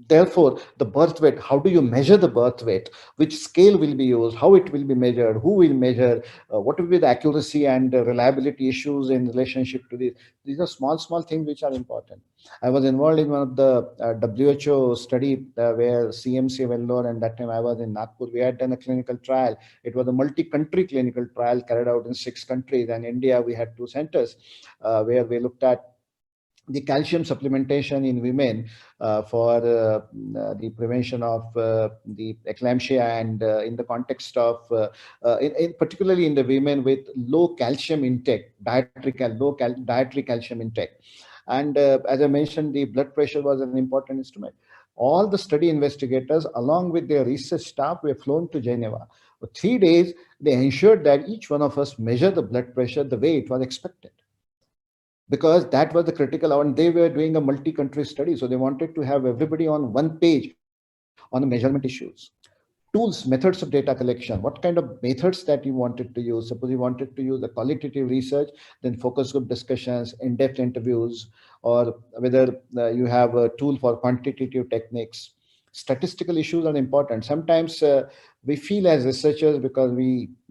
therefore the birth weight, how do you measure the birth weight, which scale will be used, how it will be measured, who will measure, what will be the accuracy and reliability issues in relationship to this. These are small things which are important. I was involved in one of the WHO study where CMC Vellore, and that time I was in Nagpur. We had done a clinical trial. It was a multi-country clinical trial carried out in 6 countries, and India we had 2 centers where we looked at the calcium supplementation in women for the prevention of the eclampsia, and in the context of particularly in the women with low calcium intake, dietary calcium intake. And as I mentioned, the blood pressure was an important instrument. All the study investigators, along with their research staff, were flown to Geneva. For 3 days, they ensured that each one of us measure the blood pressure the way it was expected, because that was the critical hour. And they were doing a multi-country study, so they wanted to have everybody on one page on the measurement issues. Tools, methods of data collection, what kind of methods that you wanted to use. Suppose you wanted to use the qualitative research, then focus group discussions, in-depth interviews, or whether you have a tool for quantitative techniques. Statistical issues are important. Sometimes we feel as researchers, because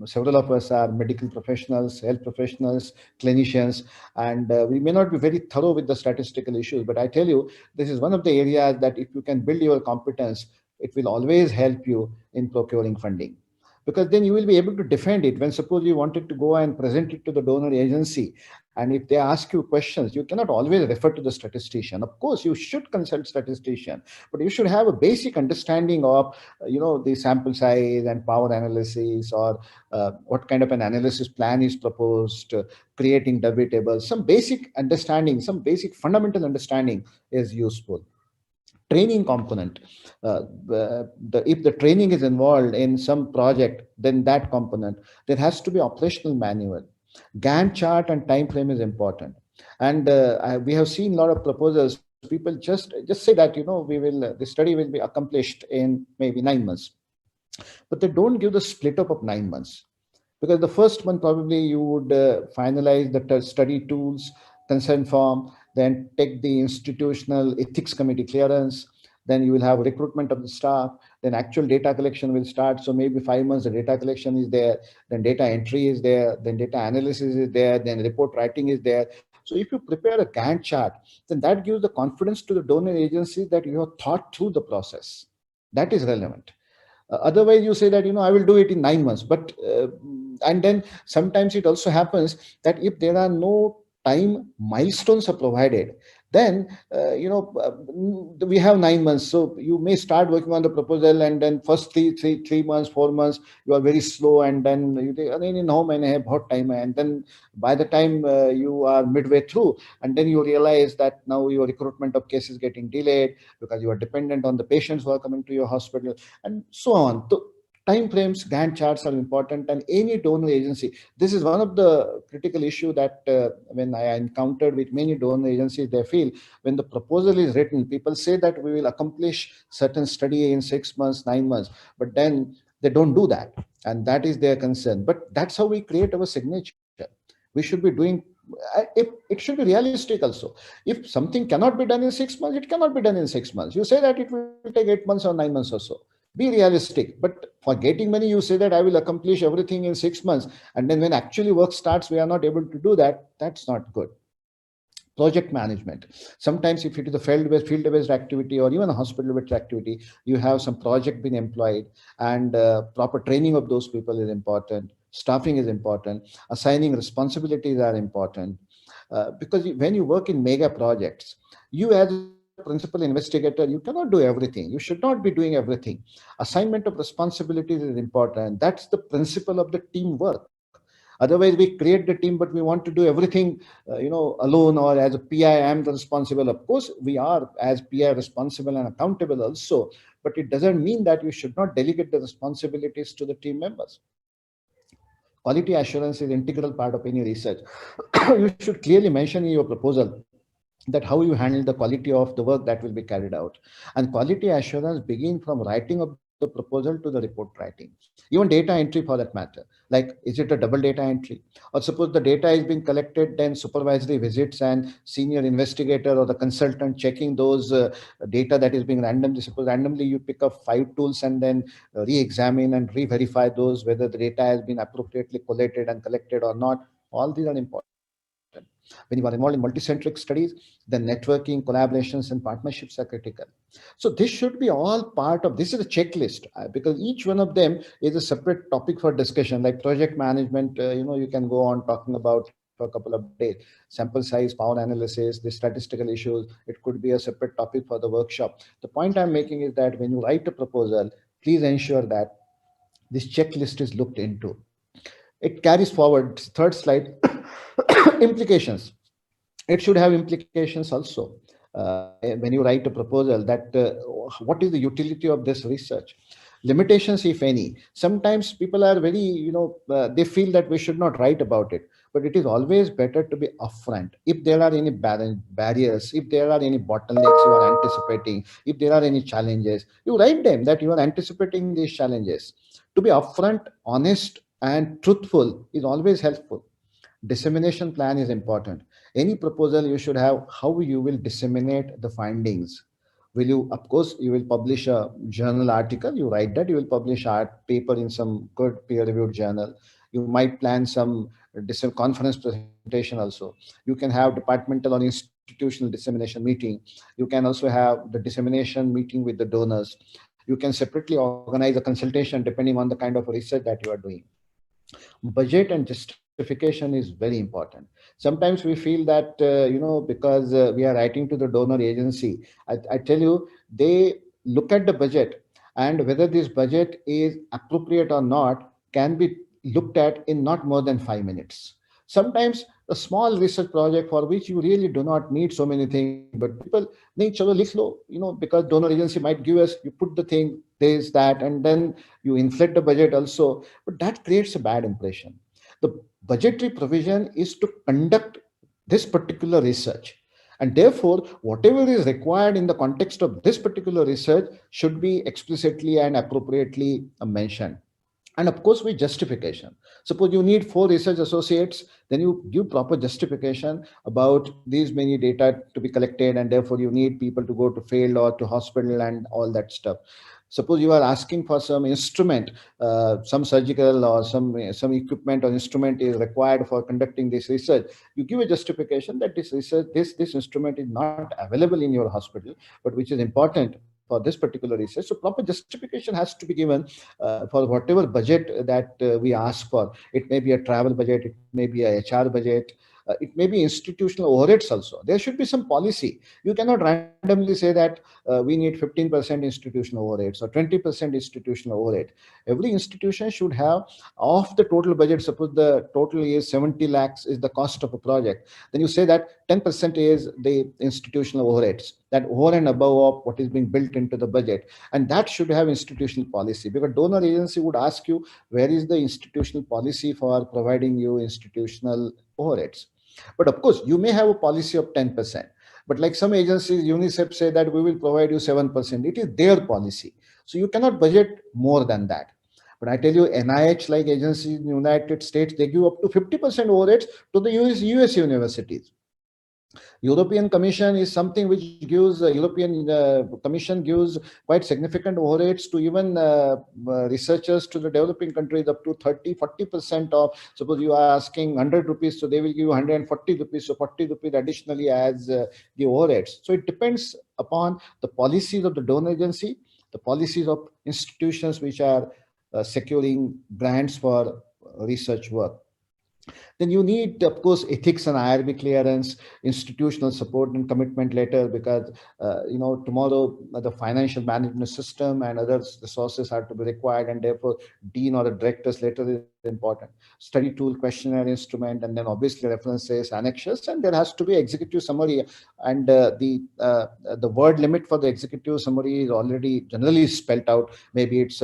several of us are medical professionals, health professionals, clinicians, and we may not be very thorough with the statistical issues. But I tell you, this is one of the areas that if you can build your competence, it will always help you in procuring funding, because then you will be able to defend it. When suppose you wanted to go and present it to the donor agency, and if they ask you questions, you cannot always refer to the statistician. Of course you should consult statistician, but you should have a basic understanding of the sample size and power analysis, or what kind of an analysis plan is proposed, creating W tables. Some basic understanding, some basic fundamental understanding is useful. Training component, if the training is involved in some project, then that component, there has to be operational manual. Gantt chart and time frame is important. And we have seen a lot of proposals. People just say that the study will be accomplished in maybe 9 months, but they don't give the split up of 9 months, because the first month probably you would finalize the study tools, consent form, then take the institutional ethics committee clearance, then you will have recruitment of the staff, then actual data collection will start. So maybe 5 months the data collection is there, then data entry is there, then data analysis is there, then report writing is there. So if you prepare a Gantt chart, then that gives the confidence to the donor agency that you have thought through the process. That is relevant. Otherwise you say that I will do it in 9 months, but and then sometimes it also happens that if there are no time milestones are provided, then we have 9 months. So you may start working on the proposal, and then first 3 months, 4 months you are very slow, and then you think, in home and have hot time, and then by the time you are midway through, and then you realize that now your recruitment of cases getting delayed because you are dependent on the patients who are coming to your hospital, and so on. So time frames, Gantt charts are important. And any donor agency, this is one of the critical issue that when I encountered with many donor agencies, they feel when the proposal is written, people say that we will accomplish certain study in 6 months, 9 months, but then they don't do that, and that is their concern. But that's how we create our signature. We should be doing, it should be realistic also. If something cannot be done in 6 months, it cannot be done in 6 months. You say that it will take 8 months or 9 months or so. Be realistic. But for getting money, you say that I will accomplish everything in 6 months, and then when actually work starts, we are not able to do that. That's not good. Project management. Sometimes if it is a field-based activity, or even a hospital-based activity, you have some project being employed, and proper training of those people is important. Staffing is important. Assigning responsibilities are important. Because when you work in mega projects, you as a principal investigator, you cannot do everything. You should not be doing everything. Assignment of responsibilities is important. That's the principle of the teamwork. Otherwise we create the team, but we want to do everything alone, or as a PI I am the responsible. Of course we are as PI responsible and accountable also, but it doesn't mean that you should not delegate the responsibilities to the team members. Quality assurance is integral part of any research. You should clearly mention in your proposal that how you handle the quality of the work that will be carried out. And quality assurance begin from writing of the the proposal to the report writing, even data entry for that matter. Like, is it a double data entry? Or suppose the data is being collected, then supervisory visits and senior investigator or the consultant checking those data that is being randomly, suppose randomly you pick up 5 tools and then re-examine and re-verify those, whether the data has been appropriately collated and collected or not. All these are important. When you are involved in multicentric studies, the networking, collaborations, and partnerships are critical. So this should be all part of, this is a checklist, because each one of them is a separate topic for discussion. Like project management, you can go on talking about for a couple of days. Sample size, power analysis, the statistical issues, it could be a separate topic for the workshop. The point I'm making is that when you write a proposal, please ensure that this checklist is looked into. It carries forward, third slide, implications. It should have implications also. When you write a proposal, that what is the utility of this research, limitations if any. Sometimes people are very, they feel that we should not write about it, but it is always better to be upfront. If there are any barriers, if there are any bottlenecks you are anticipating, if there are any challenges, you write them that you are anticipating these challenges. To be upfront, honest, and truthful is always helpful. Dissemination plan is important. Any proposal, you should have how you will disseminate the findings. Will you, of course, you will publish a journal article, you write that you will publish art paper in some good peer reviewed journal. You might plan some conference presentation also. You can have departmental or institutional dissemination meeting. You can also have the dissemination meeting with the donors. You can separately organize a consultation depending on the kind of research that you are doing. Budget and justification is very important. Sometimes we feel that because we are writing to the donor agency, I tell you, they look at the budget, and whether this budget is appropriate or not can be looked at in not more than 5 minutes. Sometimes a small research project for which you really do not need so many things, but people need chalo likh lo, because donor agency might give us, you put the thing, this, that, and then you inflate the budget also, but that creates a bad impression. The budgetary provision is to conduct this particular research, and therefore whatever is required in the context of this particular research should be explicitly and appropriately mentioned. And of course with justification. Suppose you need 4 research associates, then you give proper justification about these many data to be collected, and therefore you need people to go to field or to hospital and all that stuff. Suppose you are asking for some instrument, some surgical or some equipment or instrument is required for conducting this research. You give a justification that this research, this instrument is not available in your hospital, but which is important for this particular research. So proper justification has to be given for whatever budget that we ask for. It may be a travel budget, it may be a HR budget, it may be institutional overheads also. There should be some policy. You cannot randomly say that we need 15% institutional overheads or 20% institutional overhead. Every institution should have, of the total budget, suppose the total is 70 lakhs is the cost of a project, then you say that 10% is the institutional overheads, that over and above of what is being built into the budget. And that should have institutional policy, because donor agency would ask you, where is the institutional policy for providing you institutional overheads? But of course, you may have a policy of 10%. But like some agencies, UNICEF say that we will provide you 7%. It is their policy. So you cannot budget more than that. But I tell you, NIH like agencies in the United States, they give up to 50% overheads to the US universities. European Commission is something which gives, European Commission gives quite significant overheads to even researchers to the developing countries, up to 30-40% of, suppose you are asking 100 rupees, so they will give you 140 rupees, so 40 rupees additionally as the overheads. So it depends upon the policies of the donor agency, the policies of institutions which are securing grants for research work. Then you need, of course, ethics and IRB clearance, institutional support and commitment letter, because tomorrow the financial management system and other resources are to be required, and therefore dean or the director's letter is important. Study tool, questionnaire, instrument, and then obviously references, annexures, and there has to be executive summary. And the word limit for the executive summary is already generally spelled out. Maybe it's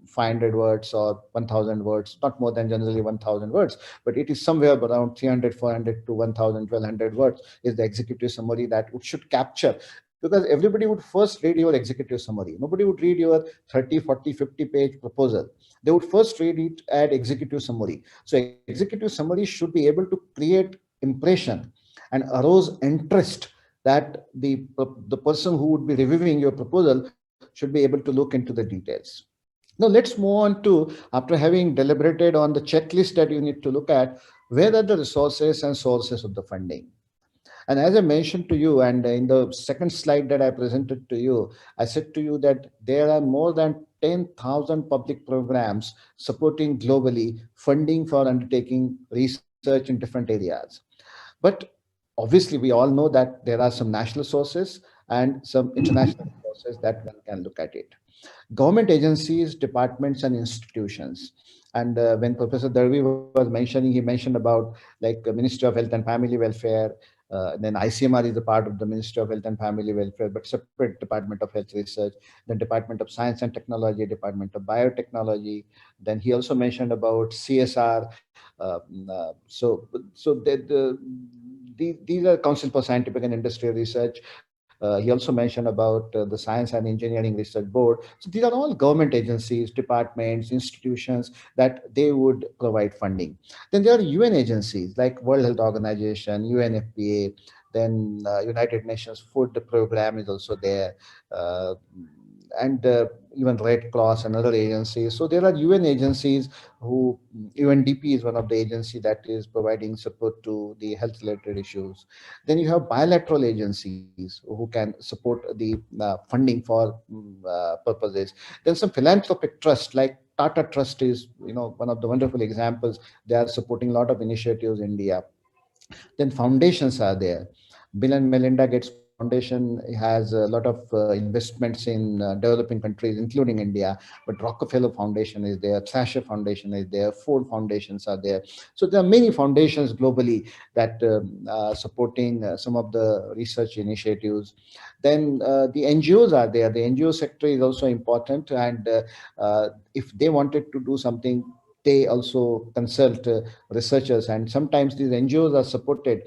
500 words or 1000 words, not more than generally 1000 words, but it is somewhere around 300, 400 to 1000, 1200 words is the executive summary that should capture because everybody would first read your executive summary. Nobody would read your 30, 40, 50-page proposal. They would first read it at executive summary. So executive summary should be able to create impression and arouse interest, that the person who would be reviewing your proposal should be able to look into the details. Now let's move on to, after having deliberated on the checklist that you need to look at, where are the resources and sources of the funding. And as I mentioned to you, and in the second slide that I presented to you, I said to you that there are more than 10,000 public programs supporting globally funding for undertaking research in different areas. But obviously, we all know that there are some national sources and some international sources that one can look at it. Government agencies, departments, and institutions. And when Professor Darvi was mentioning, he mentioned about like Ministry of Health and Family Welfare. Then ICMR is a part of the Ministry of Health and Family Welfare, but separate Department of Health Research. Then Department of Science and Technology, Department of Biotechnology. Then he also mentioned about CSR. These are Council for Scientific and Industrial Research. He also mentioned about the Science and Engineering Research Board. So these are all government agencies, departments, institutions that they would provide funding. Then there are UN agencies like World Health Organization, UNFPA, then United Nations Food Program is also there. Uh, and even Red Cross and other agencies. So there are UN agencies who, UNDP is one of the agencies that is providing support to the health related issues. Then you have bilateral agencies who can support the funding for purposes. Then some philanthropic trust like Tata Trust is, one of the wonderful examples. They are supporting a lot of initiatives in India. Then foundations are there. Bill and Melinda Gates Foundation has a lot of investments in developing countries, including India. But Rockefeller Foundation is there, Thrasher Foundation is there, Ford Foundations are there. So there are many foundations globally that are supporting some of the research initiatives. Then the NGOs are there. The NGO sector is also important, and if they wanted to do something, they also consult researchers, and sometimes these NGOs are supported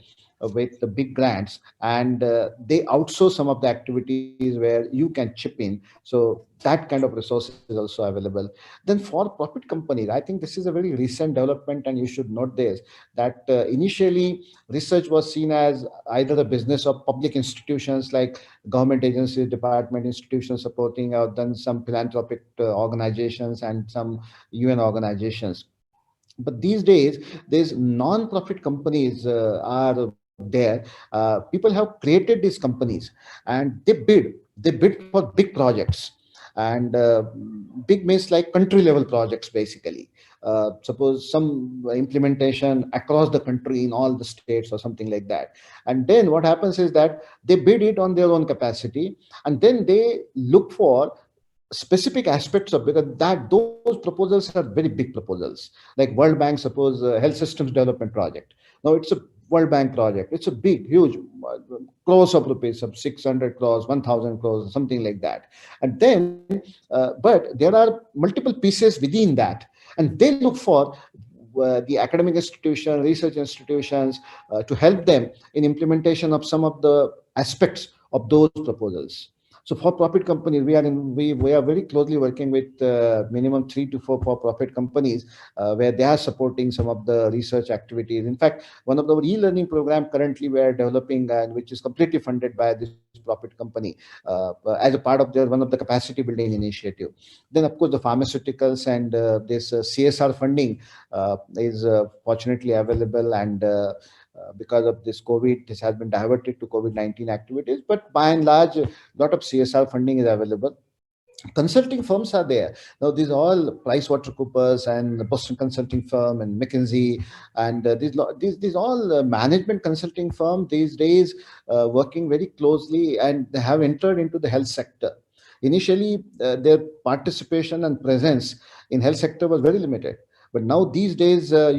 with the big grants, and they outsource some of the activities where you can chip in. So that kind of resources is also available. Then for profit companies, I think this is a very recent development, and you should note this, that initially research was seen as either the business of public institutions like government agencies, department institutions supporting, or then some philanthropic organizations and some UN organizations. But these days, these non-profit companies are there. People have created these companies, and they bid for big projects. And big means like country level projects, basically. Suppose some implementation across the country in all the states or something like that. And then what happens is that they bid it on their own capacity, and then they look for specific aspects of, because that those proposals are very big proposals, like World Bank, suppose health systems development project. Now it's a World Bank project, it's a big huge crores of rupees, of 600 crores, 1000 crores, something like that. And then but there are multiple pieces within that, and they look for the academic institution, research institutions, to help them in implementation of some of the aspects of those proposals. So for-profit companies, we are very closely working with minimum 3 to 4 for-profit companies, where they are supporting some of the research activities. In fact, one of the e-learning program currently we are developing, and which is completely funded by this profit company, as a part of their one of the capacity building initiative. Then of course the pharmaceuticals and this CSR funding is fortunately available, and because of this COVID, this has been diverted to COVID-19 activities. But by and large, a lot of CSR funding is available. Consulting firms are there. Now, these are all PricewaterhouseCoopers and Boston Consulting Firm and McKinsey, and these all management consulting firm these days, working very closely, and they have entered into the health sector. Initially, their participation and presence in health sector was very limited. But now these days, I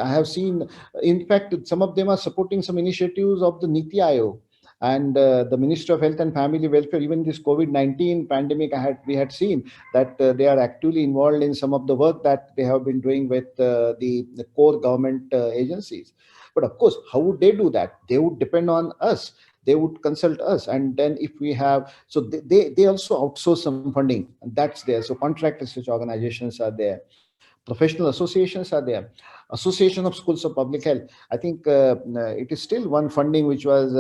have seen, in fact, some of them are supporting some initiatives of the Niti Aayog and the Ministry of Health and Family Welfare. Even this COVID-19 pandemic, we had seen that they are actively involved in some of the work that they have been doing with the core government agencies. But of course, how would they do that? They would depend on us. They would consult us, and then if we have, so they also outsource some funding, and that's there. So contract research organizations are there, professional associations are there, association of schools of public health. I think it is still one funding which was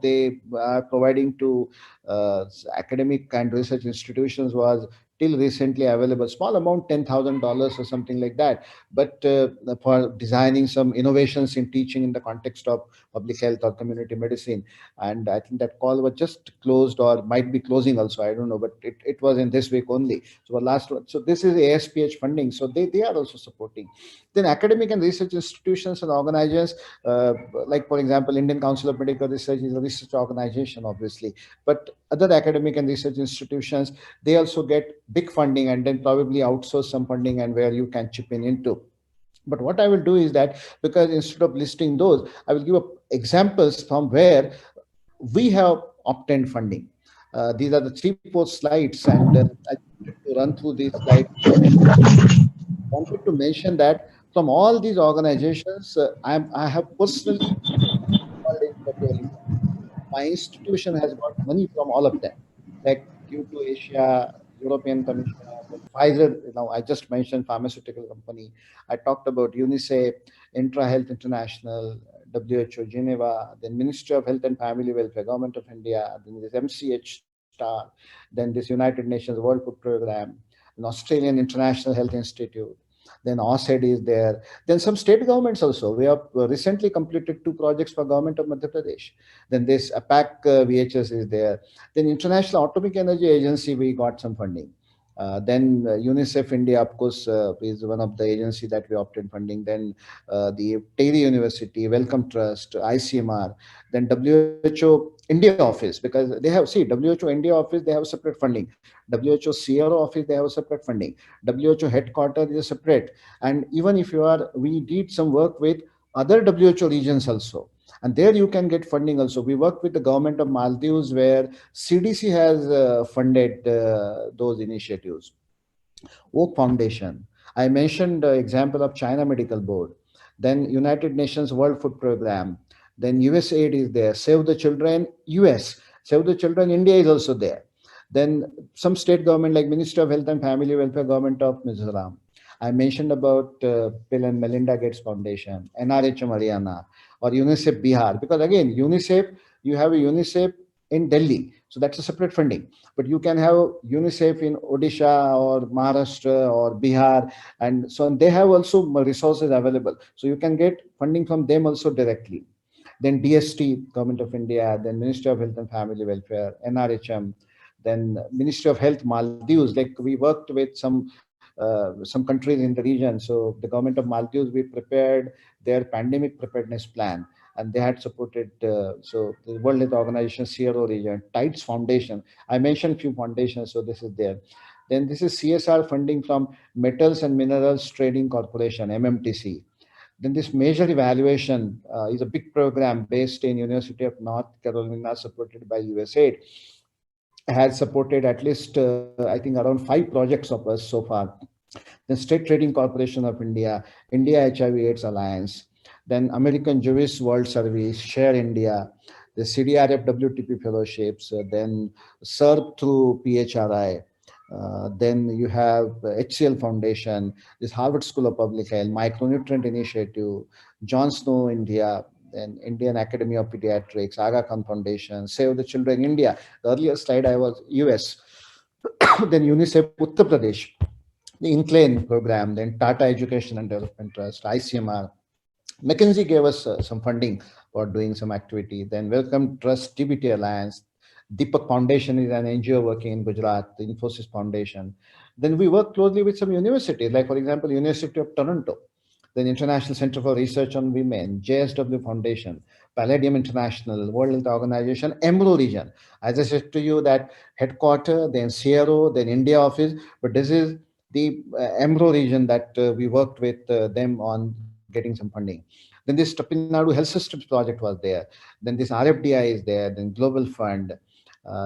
they are providing to academic and research institutions, was till recently available, small amount, $10,000 or something like that, but for designing some innovations in teaching in the context of public health or community medicine. And I think that call was just closed or might be closing also, I don't know, but it was in this week only. So last one, so this is ASPH funding, so they are also supporting. Then academic and research institutions and organizations, uh, like for example, Indian Council of Medical Research is a research organization, obviously, but other academic and research institutions, they also get big funding and then probably outsource some funding, and where you can chip in into. But what I will do is that, because instead of listing those, I will give examples from where we have obtained funding. These are the three, four slides, and I wanted to run through these slides. Wanted to mention that from all these organizations, I have personally called in proposal. My institution has got money from all of them, like Q2 Asia, European Commission, then Pfizer. Now, I just mentioned pharmaceutical company. I talked about UNICEF, Intra Health International, WHO Geneva, then Ministry of Health and Family Welfare, Government of India, then this MCH Star, then this United Nations World Food Program, an Australian International Health Institute, then OSED is there. Then some state governments also. We have recently completed two projects for government of Madhya Pradesh. Then this APAC VHS is there. Then International Atomic Energy Agency, we got some funding. Then UNICEF India, of course, is one of the agency that we obtained funding. Then the TERI University, Wellcome Trust, ICMR, then WHO India office, because they have, see, WHO India office, they have separate funding. WHO CRO office, they have a separate funding. WHO headquarters is separate. And even if you are, we did some work with other WHO regions also, and there you can get funding also. We work with the government of Maldives, where CDC has funded those initiatives. Oak Foundation. I mentioned the example of China Medical Board, then United Nations World Food Program, then USAID is there, Save the Children, US, Save the Children, India is also there. Then some state government like Ministry of Health and Family Welfare, Government of Mizoram. I mentioned about Bill and Melinda Gates Foundation, NRHM Haryana, or UNICEF Bihar, because again, UNICEF, you have a UNICEF in Delhi, so that's a separate funding. But you can have UNICEF in Odisha or Maharashtra or Bihar, and so on. They have also resources available, so you can get funding from them also directly. Then DST, Government of India, then Ministry of Health and Family Welfare, NRHM, then Ministry of Health Maldives. Like we worked with some countries in the region. So the government of Maldives, we prepared their pandemic preparedness plan, and they had supported. So the World Health Organization, CRO region, Tides Foundation. I mentioned few foundations, so this is there. Then this is CSR funding from Metals and Minerals Trading Corporation, MMTC. Then this major evaluation is a big program based in University of North Carolina, supported by USAID. Has supported at least, I think, around 5 projects of us so far. The State Trading Corporation of India, India HIV/AIDS Alliance, then American Jewish World Service, Share India, the CDRF WTP fellowships, then SERP through PHRI. Then you have HCL Foundation, this Harvard School of Public Health, Micronutrient Initiative, John Snow India, then Indian Academy of Pediatrics, Aga Khan Foundation, Save the Children India. The earlier slide I was US. Then UNICEF Uttar Pradesh, the Incline program, then Tata Education and Development Trust, ICMR. McKinsey gave us some funding for doing some activity. Then Welcome Trust, TBT Alliance, Deepak Foundation is an NGO working in Gujarat, the Infosys Foundation. Then we work closely with some universities, like for example, University of Toronto, then International Center for Research on Women, JSW Foundation, Palladium International, World Health Organization, EMRO region. As I said to you, that headquarter, then CRO, then India office, but this is the EMRO region that we worked with them on getting some funding. Then this Tamil Nadu Health Systems project was there. Then this RFDI is there. Then Global Fund.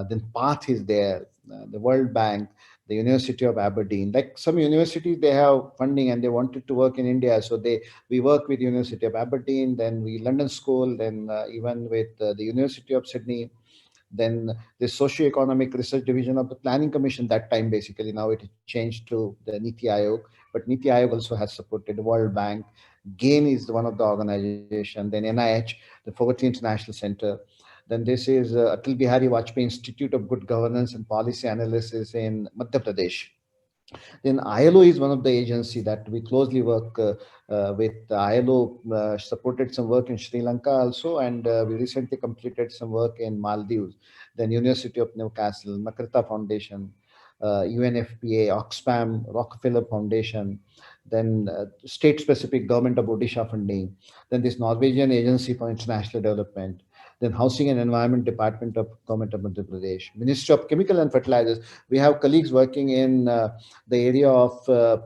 Then PATH is there. The World Bank. the University of Aberdeen. Like some universities, they have funding and they wanted to work in India, so we work with University of Aberdeen, then we London School, then even with the University of Sydney, then the socio-economic research division of the Planning Commission. That time, basically, now it changed to the Niti Aayog, but Niti Aayog also has supported World Bank. GAIN is one of the organization, then NIH, the Fogarty International Center. Then this is Atal Bihari Vajpayee Institute of Good Governance and Policy Analysis in Madhya Pradesh. Then ILO is one of the agency that we closely work with. ILO supported some work in Sri Lanka also, and we recently completed some work in Maldives. Then University of Newcastle, Makrita Foundation, UNFPA, Oxfam, Rockefeller Foundation, then state-specific Government of Odisha funding, then this Norwegian Agency for International Development, then Housing and Environment Department of Government of Madhya Pradesh, Ministry of Chemical and Fertilizers. We have colleagues working in the area of the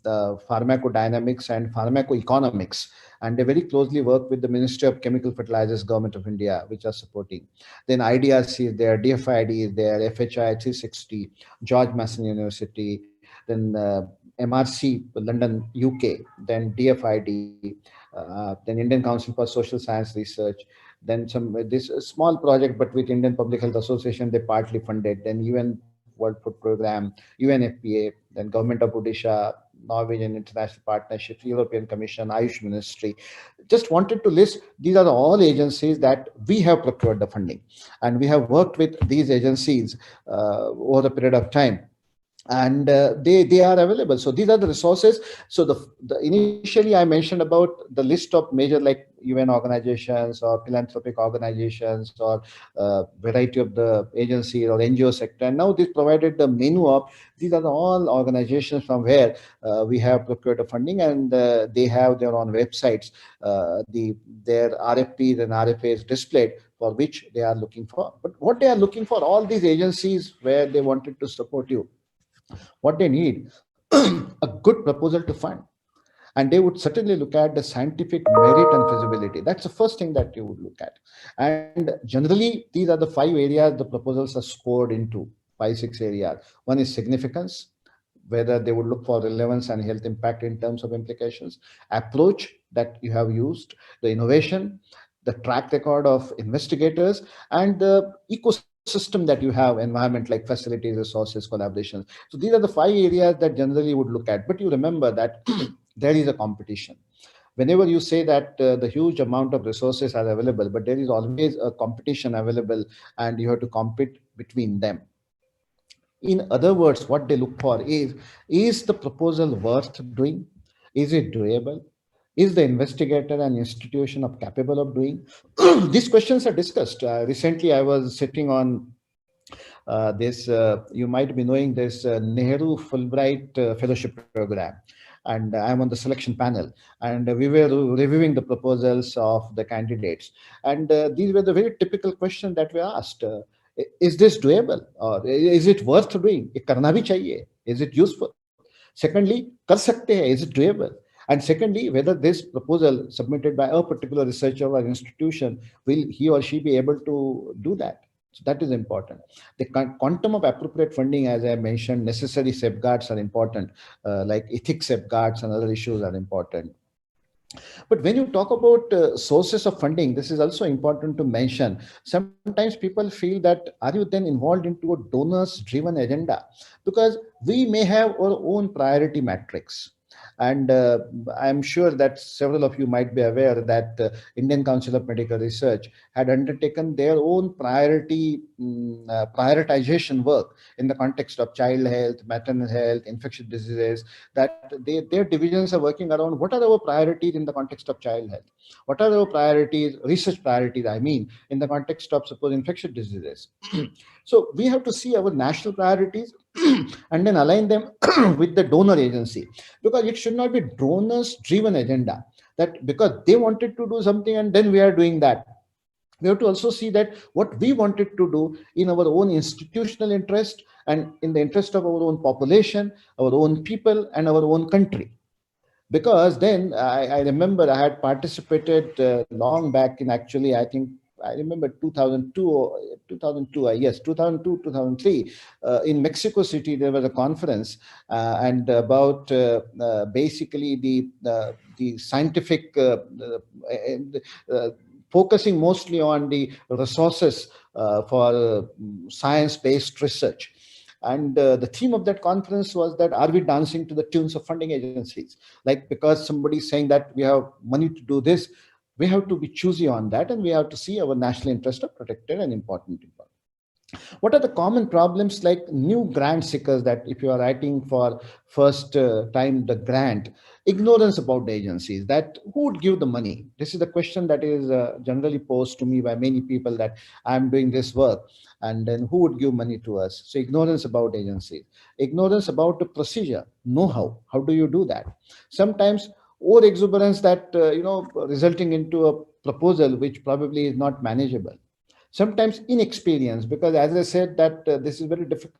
pharmacodynamics and pharmacoeconomics, and they very closely work with the Ministry of Chemical Fertilizers, Government of India, which are supporting. Then IDRC is there, DFID is there, FHI 360, George Mason University, then MRC London, UK, then DFID, then Indian Council for Social Science Research, then some this small project, but with Indian Public Health Association, they partly funded. Then UN World Food Program, UNFPA, then Government of Odisha, Norwegian International Partnership, European Commission, Ayush Ministry. Just wanted to list, these are all agencies that we have procured the funding, and we have worked with these agencies over a period of time, and they are available. So these are the resources. So the initially I mentioned about the list of major, like UN organizations or philanthropic organizations or variety of the agencies or NGO sector, and now this provided the menu of these are all organizations from where we have procured the funding, and they have their own websites, their RFPs and RFAs displayed for which they are looking for. But what they are looking for, all these agencies where they wanted to support you, what they need a good proposal to fund, and they would certainly look at the scientific merit and feasibility. That's the first thing that you would look at. And generally these are the 5 areas the proposals are scored into, 5 6 areas. One is significance, whether they would look for relevance and health impact in terms of implications, approach that you have used, the innovation, the track record of investigators, and the ecosystem that you have, environment like facilities, resources, collaborations. So these are the 5 areas that generally would look at. But you remember that there is a competition. Whenever you say that the huge amount of resources are available, but there is always a competition available, and you have to compete between them. In other words, what they look for is the proposal worth doing? Is it doable? Is the investigator and institution of capable of doing? These questions are discussed. Recently, I was sitting on this, you might be knowing this Nehru Fulbright Fellowship Program. And I'm on the selection panel, and we were reviewing the proposals of the candidates. And these were the very typical questions that were asked. Is this doable, or is it worth doing? ये करना भी चाहिए. Is it useful? Secondly, कर सकते हैं, is it doable? And secondly, whether this proposal submitted by a particular researcher or institution, will he or she be able to do that? So that is important. The quantum of appropriate funding, as I mentioned, necessary safeguards are important, like ethics safeguards and other issues are important. But when you talk about sources of funding, this is also important to mention. Sometimes people feel that, are you then involved into a donors driven agenda? Because we may have our own priority matrix. And I'm sure that several of you might be aware that Indian Council of Medical Research had undertaken their own prioritization work in the context of child health, maternal health, infectious diseases, that their divisions are working around what are our priorities in the context of child health? What are our priorities, research priorities, I mean, in the context of, suppose, infectious diseases? So we have to see our national priorities and then align them with the donor agency, because it should not be donors driven agenda, that because they wanted to do something and then we are doing that. We have to also see that what we wanted to do in our own institutional interest and in the interest of our own population, our own people, and our own country. Because then I remember I had participated long back in, actually, I think I remember 2002 or 2002, yes, 2002, 2003, in Mexico City, there was a conference and about basically the scientific focusing mostly on the resources for science-based research. And the theme of that conference was that, are we dancing to the tunes of funding agencies? Like, because somebody is saying that we have money to do this, we have to be choosy on that, and we have to see our national interest are protected and important. What are the common problems like new grant seekers, that if you are writing for first time the grant, ignorance about the agencies, that who would give the money? This is the question that is generally posed to me by many people, that I'm doing this work and then who would give money to us? So ignorance about agencies, ignorance about the procedure, know how do you do that? Sometimes over exuberance, that resulting into a proposal which probably is not manageable. Sometimes inexperience, because as I said that this is very difficult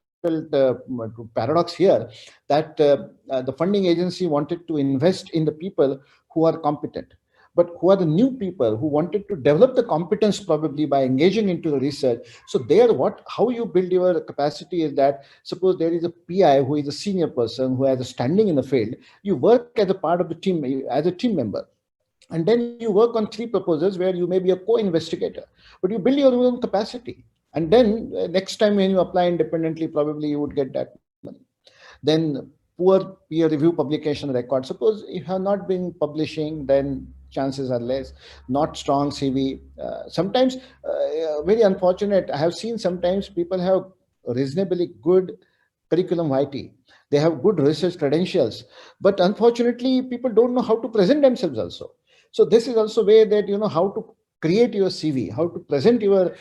paradox here, that the funding agency wanted to invest in the people who are competent, but who are the new people who wanted to develop the competence probably by engaging into the research. So there, how you build your capacity is that, suppose there is a PI who is a senior person who has a standing in the field, you work as a part of the team, as a team member, and then you work on 3 proposals where you may be a co-investigator, but you build your own capacity. And then next time when you apply independently, probably you would get that money. Then poor peer review publication record. Suppose if you have not been publishing, then chances are less. Not strong CV. Sometimes very unfortunate. I have seen sometimes people have reasonably good curriculum vitae. They have good research credentials, but unfortunately, people don't know how to present themselves also. So this is also way that how to create your CV, how to present your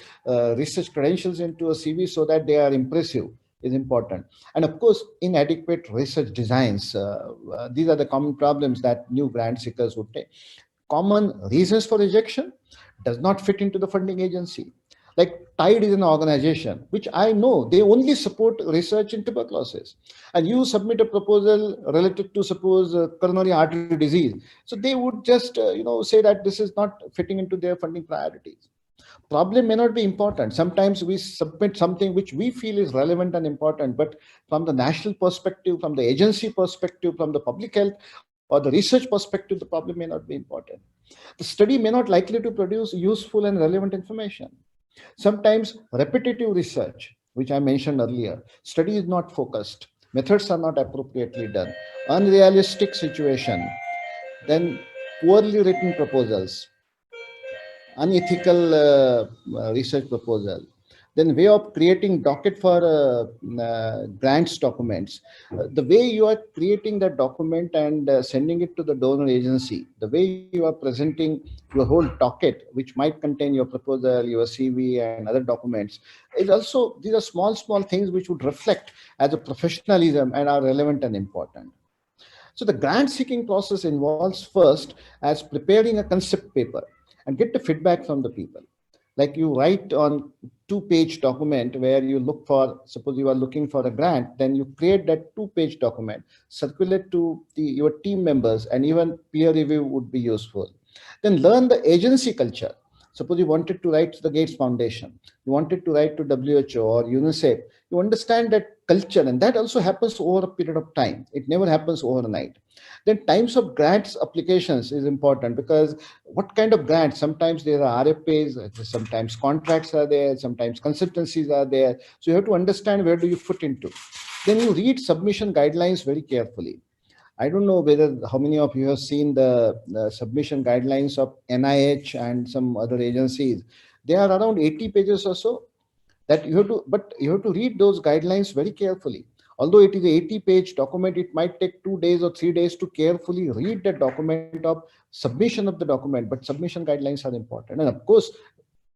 research credentials into a CV so that they are impressive is important. And of course, inadequate research designs. These are the common problems that new grant seekers would take. Common reasons for rejection: does not fit into the funding agency. Like TIDE is an organization which I know they only support research in tuberculosis, and you submit a proposal related to, suppose, coronary artery disease, so they would just say that this is not fitting into their funding priorities. Problem may not be important. Sometimes we submit something which we feel is relevant and important, but from the national perspective, from the agency perspective, from the public health or the research perspective, the problem may not be important. The study may not likely to produce useful and relevant information. Sometimes repetitive research, which I mentioned earlier, study is not focused, methods are not appropriately done, unrealistic situation, then poorly written proposals, unethical research proposal, then way of creating docket for grants documents. The way you are creating that document and sending it to the donor agency, the way you are presenting your whole docket, which might contain your proposal, your CV, and other documents, is also, these are small things which would reflect as a professionalism and are relevant and important. So the grant seeking process involves first as preparing a concept paper and get the feedback from the people. Like you write on 2-page document where you look for, suppose you are looking for a grant, then you create that 2-page document, circulate to your team members, and even peer review would be useful. Then learn the agency culture. Suppose you wanted to write to the Gates Foundation, you wanted to write to WHO or UNICEF, you understand that culture, and that also happens over a period of time. It never happens overnight. Then times of grants applications is important, because what kind of grants? Sometimes there are RFPs, sometimes contracts are there, sometimes consultancies are there. So you have to understand where do you fit into. Then you read submission guidelines very carefully. I don't know whether how many of you have seen the submission guidelines of NIH and some other agencies. They are around 80 pages or so, that you have to, but you have to read those guidelines very carefully. Although it is an 80-page document, it might take 2 days or 3 days to carefully read the document of submission of the document, but submission guidelines are important. And of course,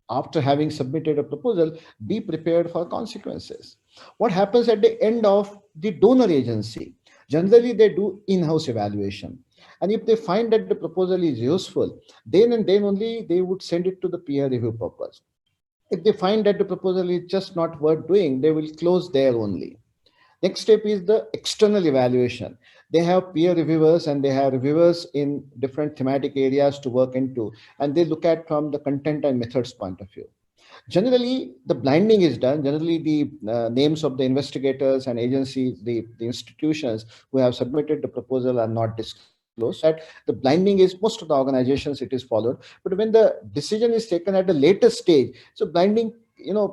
after having submitted a proposal, be prepared for consequences. What happens at the end of the donor agency? Generally, they do in-house evaluation. And if they find that the proposal is useful, then and then only they would send it to the peer review purpose. If they find that the proposal is just not worth doing, they will close there only. Next step is the external evaluation. They have peer reviewers and they have reviewers in different thematic areas to work into, and they look at from the content and methods point of view. Generally, the blinding is done. Generally, the names of the investigators and agencies, the institutions who have submitted the proposal are not disclosed. So that the blinding is most of the organizations it is followed. But when the decision is taken at the later stage, so blinding,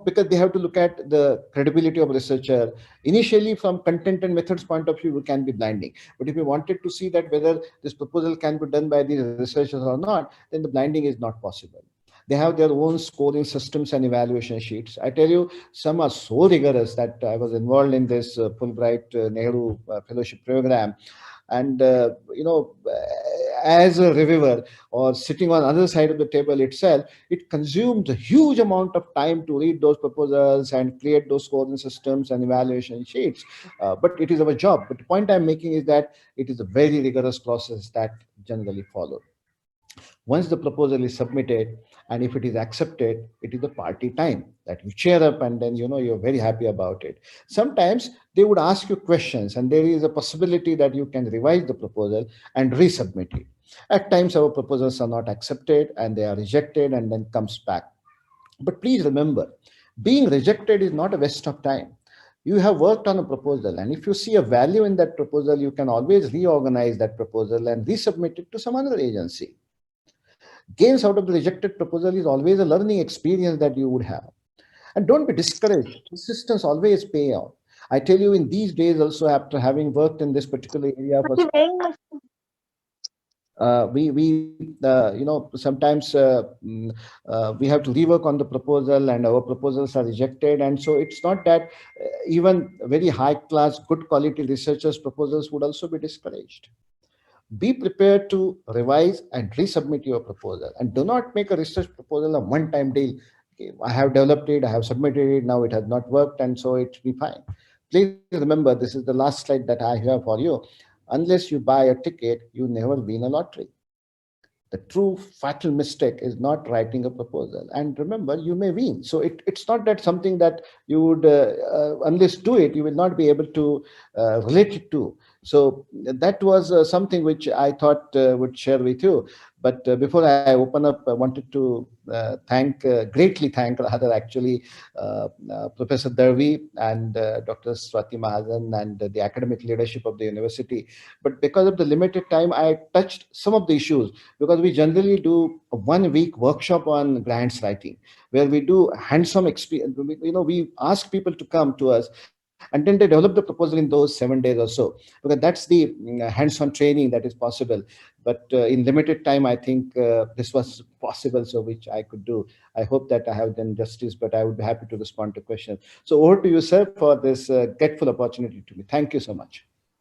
because they have to look at the credibility of researcher. Initially, from content and methods point of view, it can be blinding. But if you wanted to see that whether this proposal can be done by these researchers or not, then the blinding is not possible. They have their own scoring systems and evaluation sheets. I tell you, some are so rigorous that I was involved in this Fulbright Nehru Fellowship Program, and as a reviewer or sitting on the other side of the table itself, it consumes a huge amount of time to read those proposals and create those scoring systems and evaluation sheets. But it is our job. But the point I'm making is that it is a very rigorous process that generally followed. Once the proposal is submitted, and if it is accepted, it is the party time that you cheer up, and then you're very happy about it. Sometimes they would ask you questions, and there is a possibility that you can revise the proposal and resubmit it. At times our proposals are not accepted and they are rejected and then comes back. But please remember, being rejected is not a waste of time. You have worked on a proposal, and if you see a value in that proposal, you can always reorganize that proposal and resubmit it to some other agency. Gains out of the rejected proposal is always a learning experience that you would have. And don't be discouraged. Persistence always pay off. I tell you, in these days also, after having worked in this particular area for, sometimes we have to rework on the proposal, and our proposals are rejected. And so it's not that even very high class, good quality researchers' proposals would also be discouraged. Be prepared to revise and resubmit your proposal, and do not make a research proposal a one-time deal. Okay, I have developed it, I have submitted it, now it has not worked, and so it will be fine. Please remember, this is the last slide that I have for you. Unless you buy a ticket, you never win a lottery. The true fatal mistake is not writing a proposal. And remember, you may win. So it's not that something that you would, unless do it, you will not be able to relate it to. So that was something which I thought would share with you. But before I open up, I wanted to greatly thank rather actually Professor Darvi and Dr. Swati Mahajan and the academic leadership of the university. But because of the limited time, I touched some of the issues, because we generally do a 1 week workshop on grants writing, where we do hands-on experience. We ask people to come to us, and then they develop the proposal in those 7 days or so, because that's the hands-on training that is possible. But in limited time, I think this was possible, so which I could do. I hope that I have done justice, but I would be happy to respond to questions. So over to you, sir, for this grateful opportunity to me. Thank you so much.